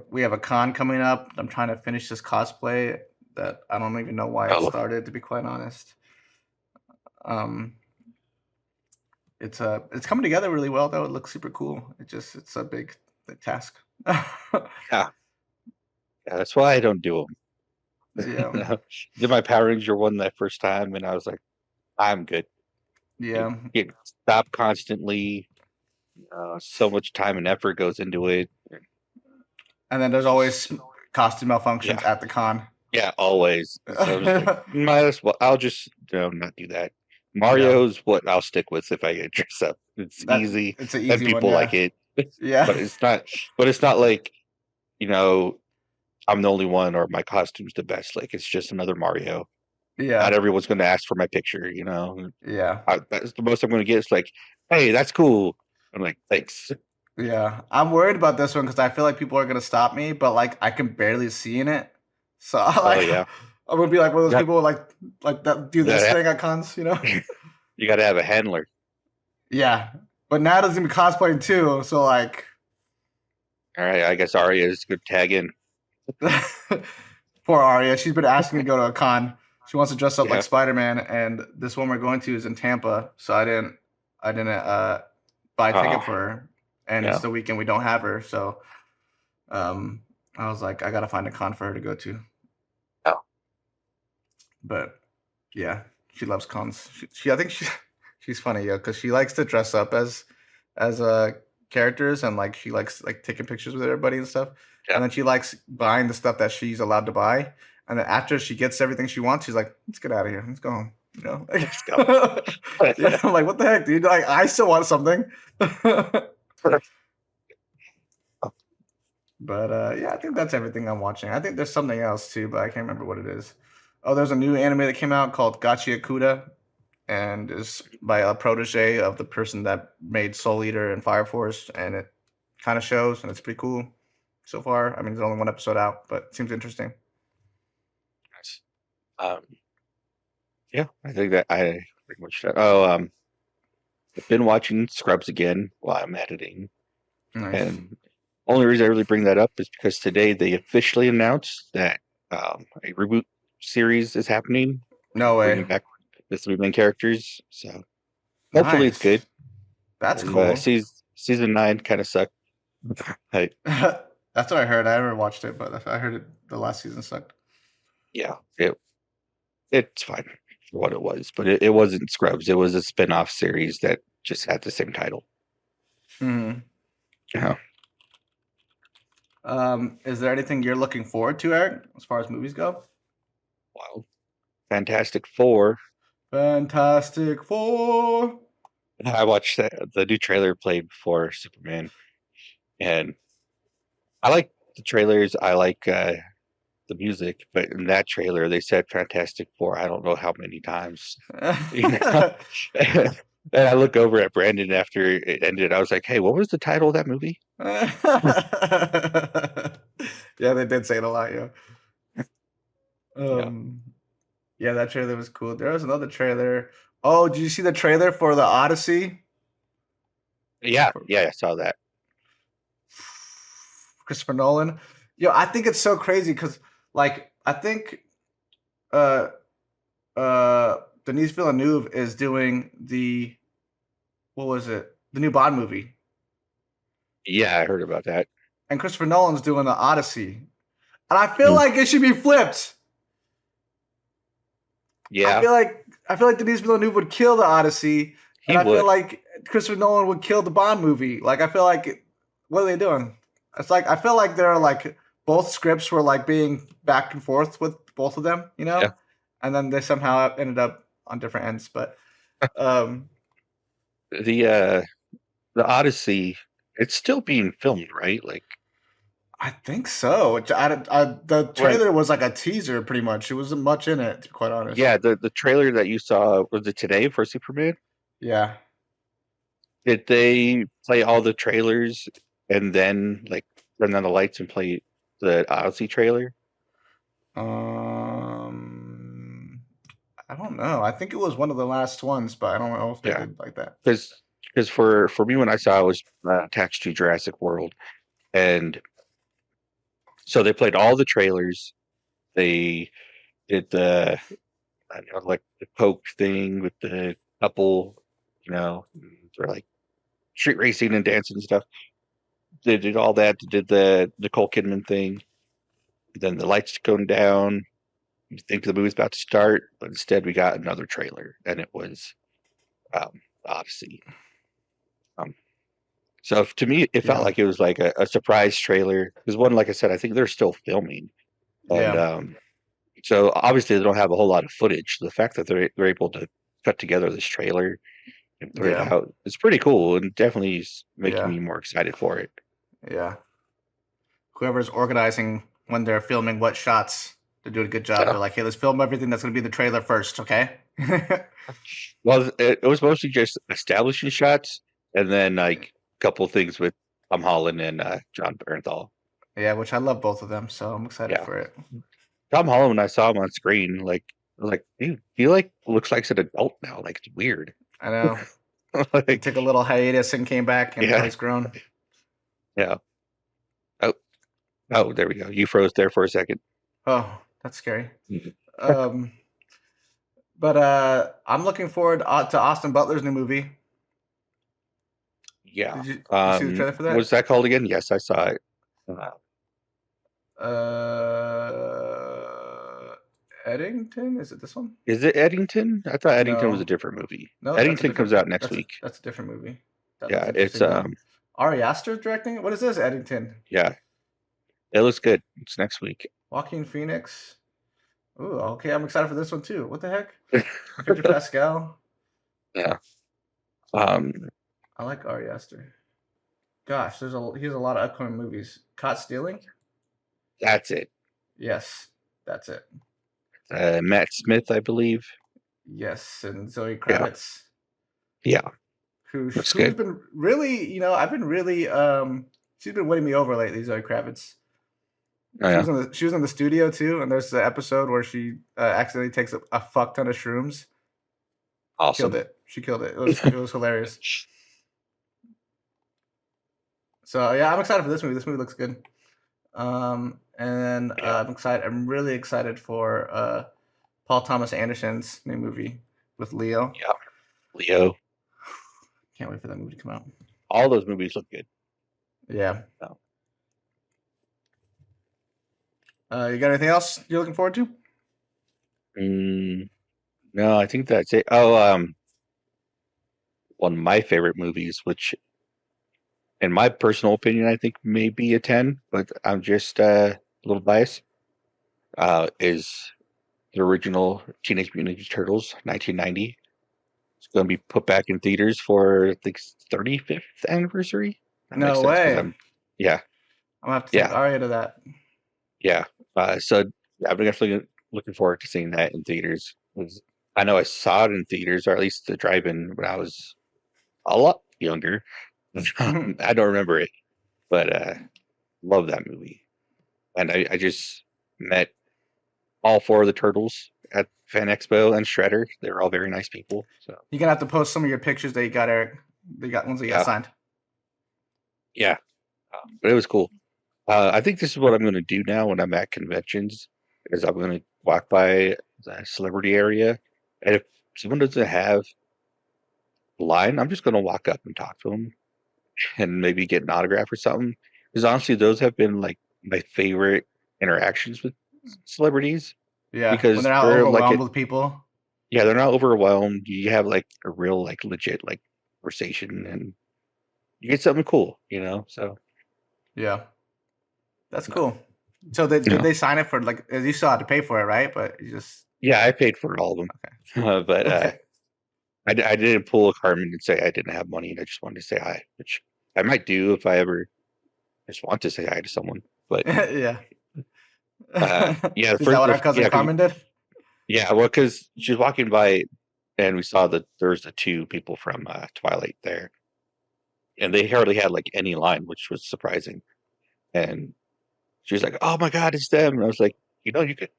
We have a con coming up. I'm trying to finish this cosplay that I don't even know why it Oh, started, to be quite honest. Um, it's coming together really well though. It looks super cool. It's a big task. yeah. Yeah, that's why I don't do Yeah, them. Did my Power Ranger one that first time, and I was like, I'm good. It, yeah, it stop constantly. So much time and effort goes into it. and then there's always costume malfunctions Yeah, at the con. yeah, always. So I'm just like, might as well. I'll just not do that. Yeah, Mario's what I'll stick with if I get dressed up. It's that easy it's an and easy one. people like Yeah, it, yeah, but it's not. But it's not like you know I'm the only one or my costume's the best. Like it's just another Mario. Not yeah, everyone's going to ask for my picture. yeah, That's the most I'm going to get. It's like, hey, that's cool. I'm like, thanks. yeah. I'm worried about this one because I feel like people are gonna stop me, but like I can barely see in it. So Oh like yeah, I'm gonna be like one of those that people like that do this that thing at cons, you know? you got to have a handler. Yeah. But Nata's gonna be cosplaying too, so like All right, I guess Arya is good tag in. poor Arya. She's been asking to go to a con. She wants to dress up like Yeah. Spider-Man, and this one we're going to is in Tampa, so I didn't buy a ticket Oh, for her. And it's yeah. the weekend we don't have her, so um I was like, I gotta find a con for her to go to. Oh, But yeah, she loves cons. She I think she's funny, yeah, because she likes to dress up as characters and like she likes like taking pictures with everybody and stuff. yeah. And then she likes buying the stuff that she's allowed to buy. And then after she gets everything she wants, she's like, "Let's get out of here. Let's go home." You know? Let's go. Yeah, I'm like, what the heck, dude? Like, I still want something. But yeah, I think that's everything I'm watching. I think there's something else too, but I can't remember what it is. Oh, there's a new anime that came out called Gachi Akuda, and is by a protege of the person that made Soul Eater and Fire Force, and it kind of shows, and it's pretty cool so far. I mean, there's only one episode out, but it seems interesting. Nice. Um, yeah, I think that I pretty much. Oh, I've been watching Scrubs again while I'm editing, Nice. and only reason I really bring that up is because today they officially announced that a reboot series is happening, No way. bringing back the three main characters. So hopefully it's good. Nice. That's cool. Season 9 kind of sucked. I, That's what I heard. I never watched it, but I heard the last season sucked. yeah, it's fine for what it was, but it wasn't Scrubs. It was a spin-off series that just had the same title. Mhm. Yeah. Is there anything you're looking forward to, Eric, as far as movies go? Wow. Fantastic Four. Fantastic Four. I watched the new trailer played before Superman, and I like the trailers. I like the music, but in that trailer they said Fantastic Four. I don't know how many times. You know? And I look over at Brandon after it ended. I was like, "Hey, what was the title of that movie?" Yeah, they did say it a lot, yeah. Yeah. Yeah, that trailer was cool. There was another trailer. Oh, did you see the trailer for the Odyssey? Yeah, I saw that. Christopher Nolan. Yo, I think it's so crazy because, like, I think uh Denis Villeneuve is doing the what was it? The new Bond movie, Yeah, I heard about that. and Christopher Nolan's doing the Odyssey, and I feel Mm. like it should be flipped. Yeah, I feel like Denis Villeneuve would kill the Odyssey, he and I feel would. like Christopher Nolan would kill the Bond movie. Like I feel like what are they doing? It's like I feel like they're like both scripts were like being back and forth with both of them, you know, Yeah. and then they somehow ended up on different ends. But um, The Odyssey, it's still being filmed, right? Like, I think so. The right. trailer was like a teaser, pretty much. It wasn't much in it, to be quite honest. Yeah, the trailer that you saw, was it today for Superman? Yeah. Did they play all the trailers and then like turn on the lights and play the Odyssey trailer? I don't know. I think it was one of the last ones, but I don't know if they Yeah, did like that. because for me when I saw it was attached to Jurassic World, and so they played all the trailers. They did the I don't know, like the Coke thing with the couple, they're like street racing and dancing and stuff. They did all that. They did the Nicole Kidman thing. Then the lights going down. You think the movie's about to start, but instead we got another trailer, and it was Odyssey. Um, so to me, it felt Yeah. like it was like a surprise trailer. Because one, like I said, I think they're still filming, and Yeah. so obviously they don't have a whole lot of footage. The fact that they're able to cut together this trailer and put it Yeah. out is pretty cool, and definitely is making Yeah. me more excited for it. Yeah. Whoever's organizing when they're filming what shots, they're doing a good job. So, They're like, hey, let's film everything that's going to be in the trailer first, okay? well, it was mostly just establishing shots, and then like a couple things with Tom Holland and John Bernthal. Yeah, which I love both of them, so I'm excited Yeah, for it. Tom Holland, when I saw him on screen, like I was like, dude, he like looks like an adult now. Like it's weird. I know. He Like, took a little hiatus and came back, and now yeah, he's grown. yeah. Oh, oh, there we go. You froze there for a second. Oh, that's scary. Mhm. Um, but I'm looking forward to Austin Butler's new movie. Yeah. Did you see the trailer for that? What's that called again? Yes, I saw it. Eddington? Is it this one? Is it Eddington? I thought Eddington was No. a different movie. No, that's a Eddington comes different. out next week. That's a different movie. That looks Yeah, it's interesting though. Ari Aster directing it. What is this? Eddington. yeah, it looks good. It's next week. Joaquin Phoenix. Ooh, okay. I'm excited for this one too. What the heck? Pedro Pascal. Yeah. Um, I like Ari Aster. Gosh, he has a lot of upcoming movies. Caught Stealing. that's it. Yes, that's it. Matt Smith, I believe. Yes, and Zoe Yeah. Kravitz, Yeah, who's looks good. been really, I've been really, she's been winning me over lately. Zoe Kravitz. Oh, yeah. She was in the studio too, and there's the episode where she accidentally takes a fuck ton of shrooms. Awesome. Killed it. She killed it. It was hilarious. So yeah, I'm excited for this movie. This movie looks good. And Yeah. I'm excited. I'm really excited for Paul Thomas Anderson's new movie with Leo. Yeah. Leo. Can't wait for that movie to come out. All those movies look good. Yeah. Oh. You got anything else you're looking forward to? No, I think that's it. Oh, one of my favorite movies, which in my personal opinion, I think may be a 10, but I'm just a little biased, is the original Teenage Mutant Ninja Turtles, 1990. It's going to be put back in theaters for, I think, 35th anniversary. That No makes sense, 'cause way. yeah, I'm gonna have to take Yeah. Aria to that. yeah. So yeah, I'm definitely looking forward to seeing that in theaters. I know I saw it in theaters, or at least the drive-in, when I was a lot younger. I don't remember it, but love that movie. And I just met all four of the turtles at Fan Expo and Shredder. They're all very nice people. So You're gonna have to post some of your pictures that you got, Eric. They got ones that you got Yeah. signed. yeah, but it was cool. I think this is what I'm going to do now when I'm at conventions, is I'm going to walk by the celebrity area, and if someone doesn't have a line, I'm just going to walk up and talk to them and maybe get an autograph or something. Because honestly, those have been like my favorite interactions with celebrities. Yeah, Because when they're not they're like overwhelmed with people. yeah, they're not overwhelmed. You have like a real like legit like conversation, and you get something cool, So Yeah, that's cool. So did Yeah. they sign it for, like, as you still had to pay for it, right? But you just yeah, I paid for all of them, but okay. I didn't pull a Carmen and say I didn't have money, and I just wanted to say hi, which I might do if I ever just want to say hi to someone. But Yeah. yeah, Is that what our cousin Carmen did? yeah, well, because she was walking by, and we saw that there was the two people from Twilight there, and they hardly had like any line, which was surprising. And she was like, "Oh my God, it's them!" And I was like, you could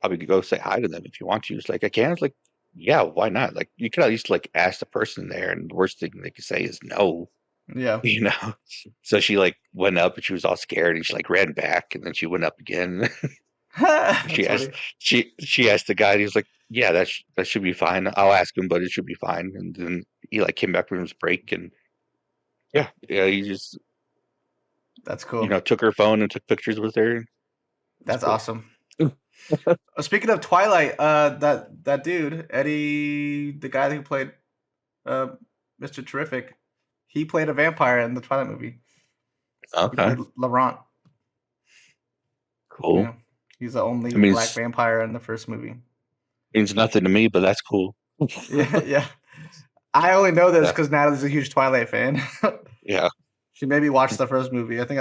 probably go say hi to them if you want to. It's like, I can. It's like, yeah, why not? Like, you could at least like ask the person there, and the worst thing they could say is no, Yeah. So she like went up, and she was all scared, and she like ran back, and then she went up again. She That's asked funny. she asked the guy. And he was like, "Yeah, that should be fine. I'll ask him, but it should be fine." And then he like came back from his break, and yeah, he just That's cool. took her phone and took pictures with her. It's That's cool. awesome. Speaking of Twilight, that dude Eddie, the guy who played uh, Mr. Terrific, he played a vampire in the Twilight movie. He Okay, played Laurent. cool. Yeah, he's the only I mean, black it vampire in the first movie. means nothing to me, but that's cool. Yeah, yeah. I only know this Yeah, because Natalie's a huge Twilight fan. yeah. She made me watch the first movie. I think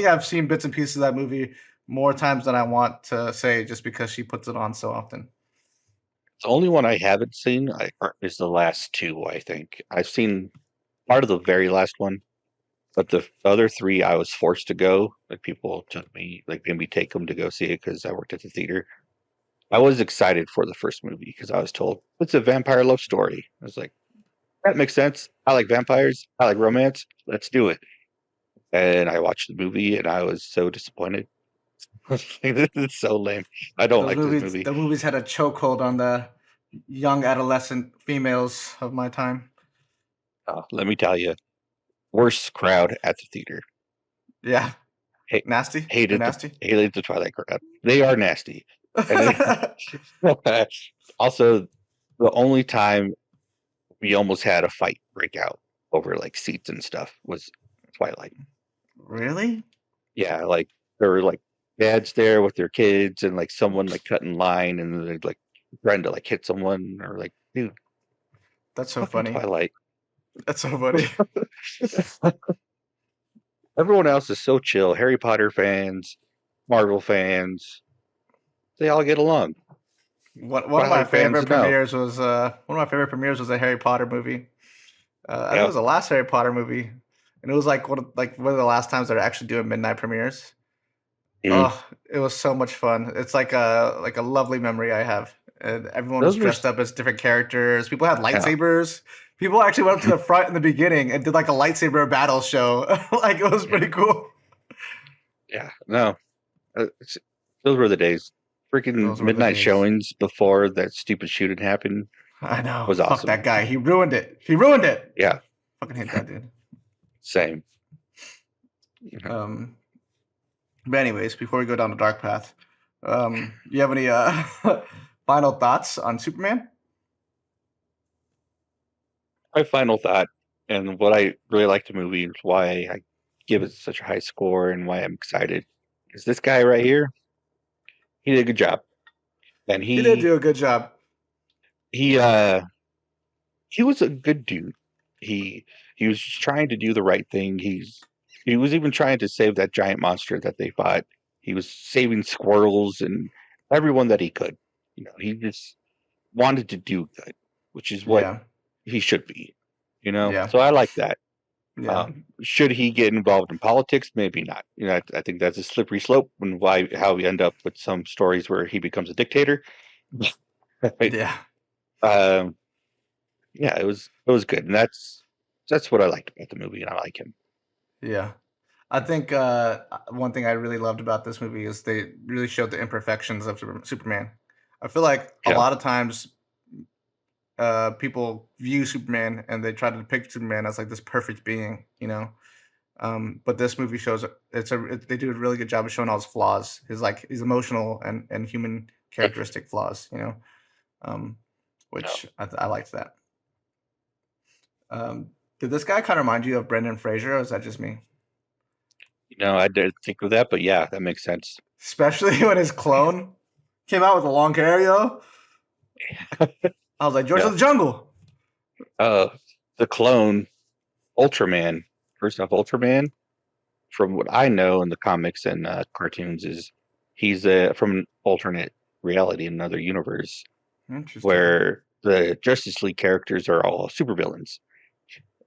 I've seen bits and pieces of that movie more times than I want to say, just because she puts it on so often. The only one I haven't seen is the last two. I think I've seen part of the very last one, but the other three I was forced to go. Like people took me, like made me take them to go see it because I worked at the theater. I was excited for the first movie because I was told it's a vampire love story. I was like, that makes sense. I like vampires. I like romance. Let's do it. And I watched the movie and I was so disappointed. This is so lame. I don't Those like this movies, movie. the movies had a chokehold on the young adolescent females of my time. Let me tell you, worst crowd at the theater. Yeah, Ha- nasty. They're hated the nasty. hated the Twilight crowd. They are nasty, and also the only time we almost had a fight break out over like seats and stuff was Twilight. Really? Yeah, like there were like dads there with their kids and like someone like cut in line and they're like trying to like hit someone or like, dude, That's so fucking funny. Twilight. That's so funny. Everyone else is so chill. Harry Potter fans, Marvel fans, they all get along. One of my Twilight favorite fans, no. premieres was a Harry Potter movie. I think it Yeah, was the last Harry Potter movie, and it was like one of the last times they're actually doing midnight premieres. mm. Oh, it was so much fun. It's like a lovely memory I have. And everyone was Those were dressed up as different characters. People had yeah, lightsabers. People actually went up to the front in the beginning and did like a lightsaber battle show. Like it was yeah, pretty cool. yeah. No, those were the days. Freaking Those were the midnight days. showings before that stupid shooting happened I know. was Fuck that awesome. guy. He ruined it. He ruined it. Yeah, Fucking hate that dude. same. Um, but anyways, before we go down the dark path, you have any final thoughts on Superman? My final thought, and what I really like the movie, and why I give it such a high score, and why I'm excited, is this guy right here. He did a good job, and He did do a good job. he uh he was a good dude. He he was trying to do the right thing. He was even trying to save that giant monster that they fought. He was saving squirrels and everyone that he could. He just wanted to do good, which is what Yeah. he should be. Yeah. So I like that. Yeah. Should he get involved in politics? Maybe not. I think that's a slippery slope, and how we end up with some stories where he becomes a dictator. Right? Yeah. Um, yeah, it was good, and that's what I liked about the movie, and I like him. Yeah. I think one thing I really loved about this movie is they really showed the imperfections of Superman. I feel like a Yeah, lot of times people view Superman and they try to depict Superman as like this perfect being, you know. But this movie shows they do a really good job of showing all his flaws, his emotional and human characteristic flaws, you know, um, yeah. which I liked that. Did this guy kind of remind you of Brendan Fraser, or is that just me? I didn't think of that, but yeah, that makes sense. Especially when his clone came out with a long hair, yo. I was like, George Yeah. of the Jungle. The clone Ultraman. First off, Ultraman, from what I know in the comics and cartoons, is he's from an alternate reality, another universe, Interesting. where the Justice League characters are all supervillains.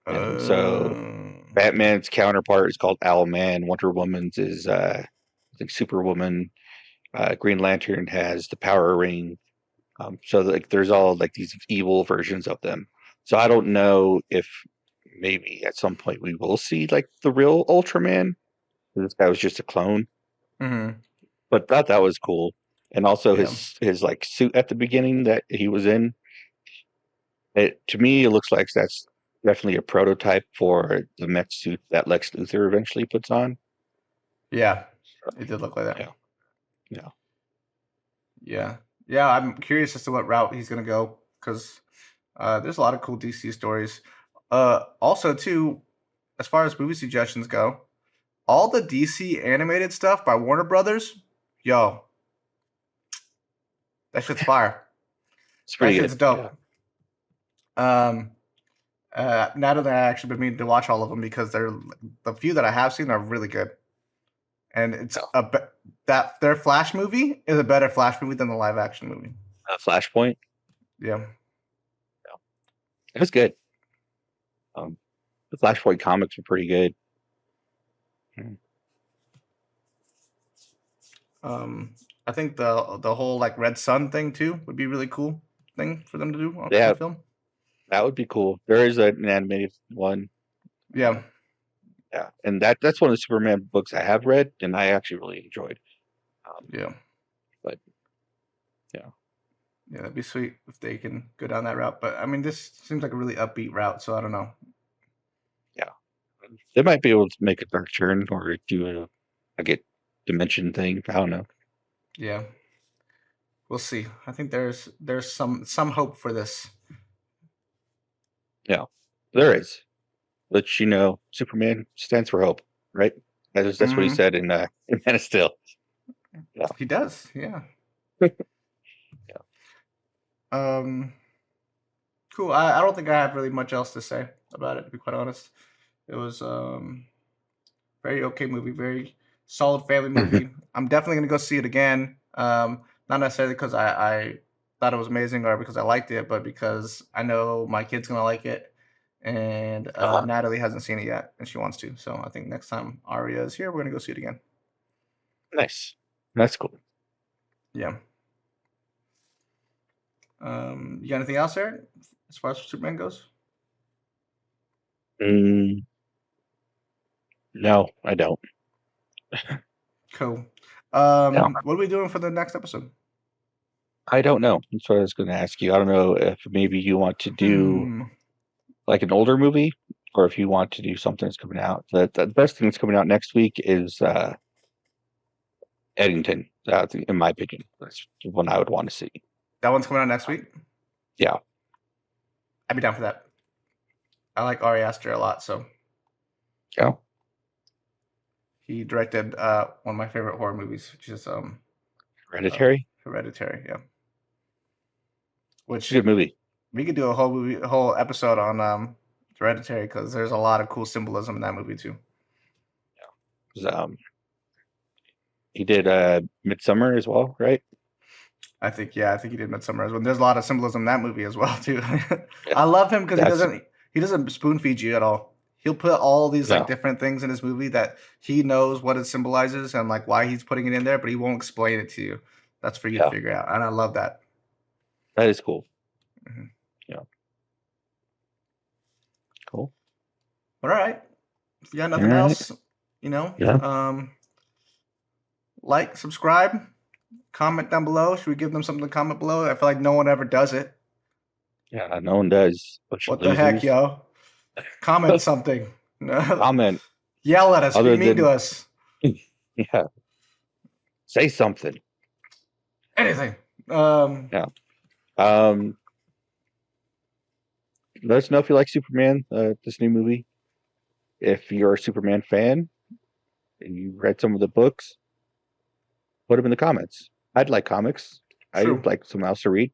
And so Uh, Batman's counterpart is called Owlman. Wonder Woman's is I think Superwoman. Green Lantern has the Power Ring. So like there's all like these evil versions of them. So I don't know if maybe at some point we will see like the real Ultraman. This guy was just a clone. mhm. but thought that was cool. And also Yeah. his like suit at the beginning that he was in. It to me it looks like that's definitely a prototype for the mech suit that Lex Luthor eventually puts on. Yeah, it did look like that. Yeah. Yeah. Yeah. I'm curious as to what route he's gonna go because there's a lot of cool DC stories. Also, too, as far as movie suggestions go, all the DC animated stuff by Warner Brothers, yo, that shit's fire. It's That pretty shit's good. dope. Yeah. Now that I actually been meaning to watch all of them because they're the few that I have seen are really good, and it's that their Flash movie is a better Flash movie than the live action movie. Flashpoint. Yeah. It was good. The Flashpoint comics were pretty good. I think the whole like Red Sun thing too would be really cool thing for them to do on Yeah, the film. that would be cool. There is an animated one. Yeah. Yeah, and that's one of the Superman books I have read, and I actually really enjoyed. Yeah. But yeah, Yeah, that'd be sweet if they can go down that route. But I mean, this seems like a really upbeat route, so I don't know. yeah, they might be able to make a dark turn or do a get dimension thing. I don't know. Yeah. We'll see. I think there's some hope for this. Yeah, there is. But Superman stands for hope, right? That's what he said in Man of Steel. Yeah. He does, yeah. Cool. I don't think I have really much else to say about it, to be quite honest. It was very okay movie, very solid family movie. I'm definitely gonna go see it again. Not necessarily because I thought it was amazing or because I liked it, but because I know my kid's gonna like it, and Natalie hasn't seen it yet, and she wants to. So I think next time Aria is here, we're gonna go see it again. Nice. That's cool. Yeah. You got anything else, Eric, as far as Superman goes? No, I don't. Cool. No. What are we doing for the next episode? I don't know. That's what I was going to ask you. I don't know if maybe you want to do like an older movie, or if you want to do something that's coming out. The best thing that's coming out next week is Eddington. In my opinion, that's the one I would want to see. That one's coming out next week? Yeah. I'd be down for that. I like Ari Aster a lot, so. Yeah. He directed one of my favorite horror movies, which is Hereditary. Hereditary, yeah. Which good movie. We could do a whole episode on Hereditary because there's a lot of cool symbolism in that movie too. Yeah. He did Midsummer as well, right? I think he did Midsummer as well. There's a lot of symbolism in that movie as well too. I love him because he doesn't spoon feed you at all. He'll put all these like different things in his movie that he knows what it symbolizes and like why he's putting it in there, but he won't explain it to you. That's for you to figure out, and I love that. That is cool. Mm-hmm. Yeah. Cool. All right. If you got nothing else, like, subscribe, comment down below. Should we give them something to comment below? I feel like no one ever does it. Yeah, no one does. What the heck, yo? Comment something. Comment. Yell at us. Be mean to us. Yeah. Say something. Anything. Yeah. Let us know if you like Superman, this new movie. If you're a Superman fan and you read some of the books, put them in the comments. I'd like comics. I'd like someone else to read.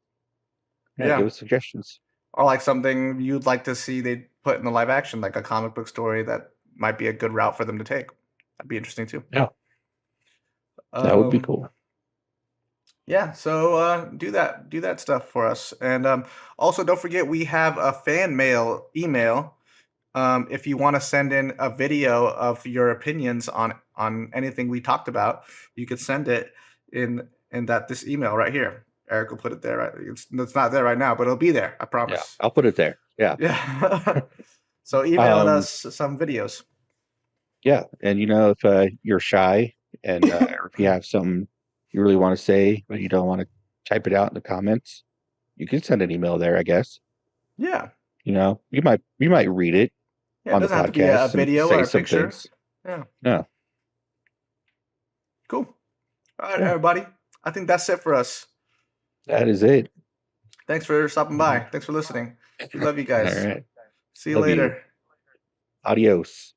Yeah. Give us suggestions. Or like something you'd like to see they put in the live action, like a comic book story that might be a good route for them to take. That'd be interesting too. Yeah. That would be cool. Yeah, so do that stuff for us. And also don't forget we have a fan mail email. If you want to send in a video of your opinions on anything we talked about, you could send it in this email right here. Eric will put it there. Right? It's not there right now, but it'll be there. I promise. Yeah, I'll put it there. Yeah. Yeah. So email us some videos. Yeah, and if you're shy and if you have some you really want to say, but you don't want to type it out in the comments, you can send an email there, I guess. Yeah. You know, you might read it Yeah, it on the doesn't have to be a podcast and video say or a some picture. things. Yeah. No. Cool. All right, Yeah. everybody. I think that's it for us. That is it. Thanks for stopping by. Thanks for listening. We love you guys. All right. See you Love you. later. Adios.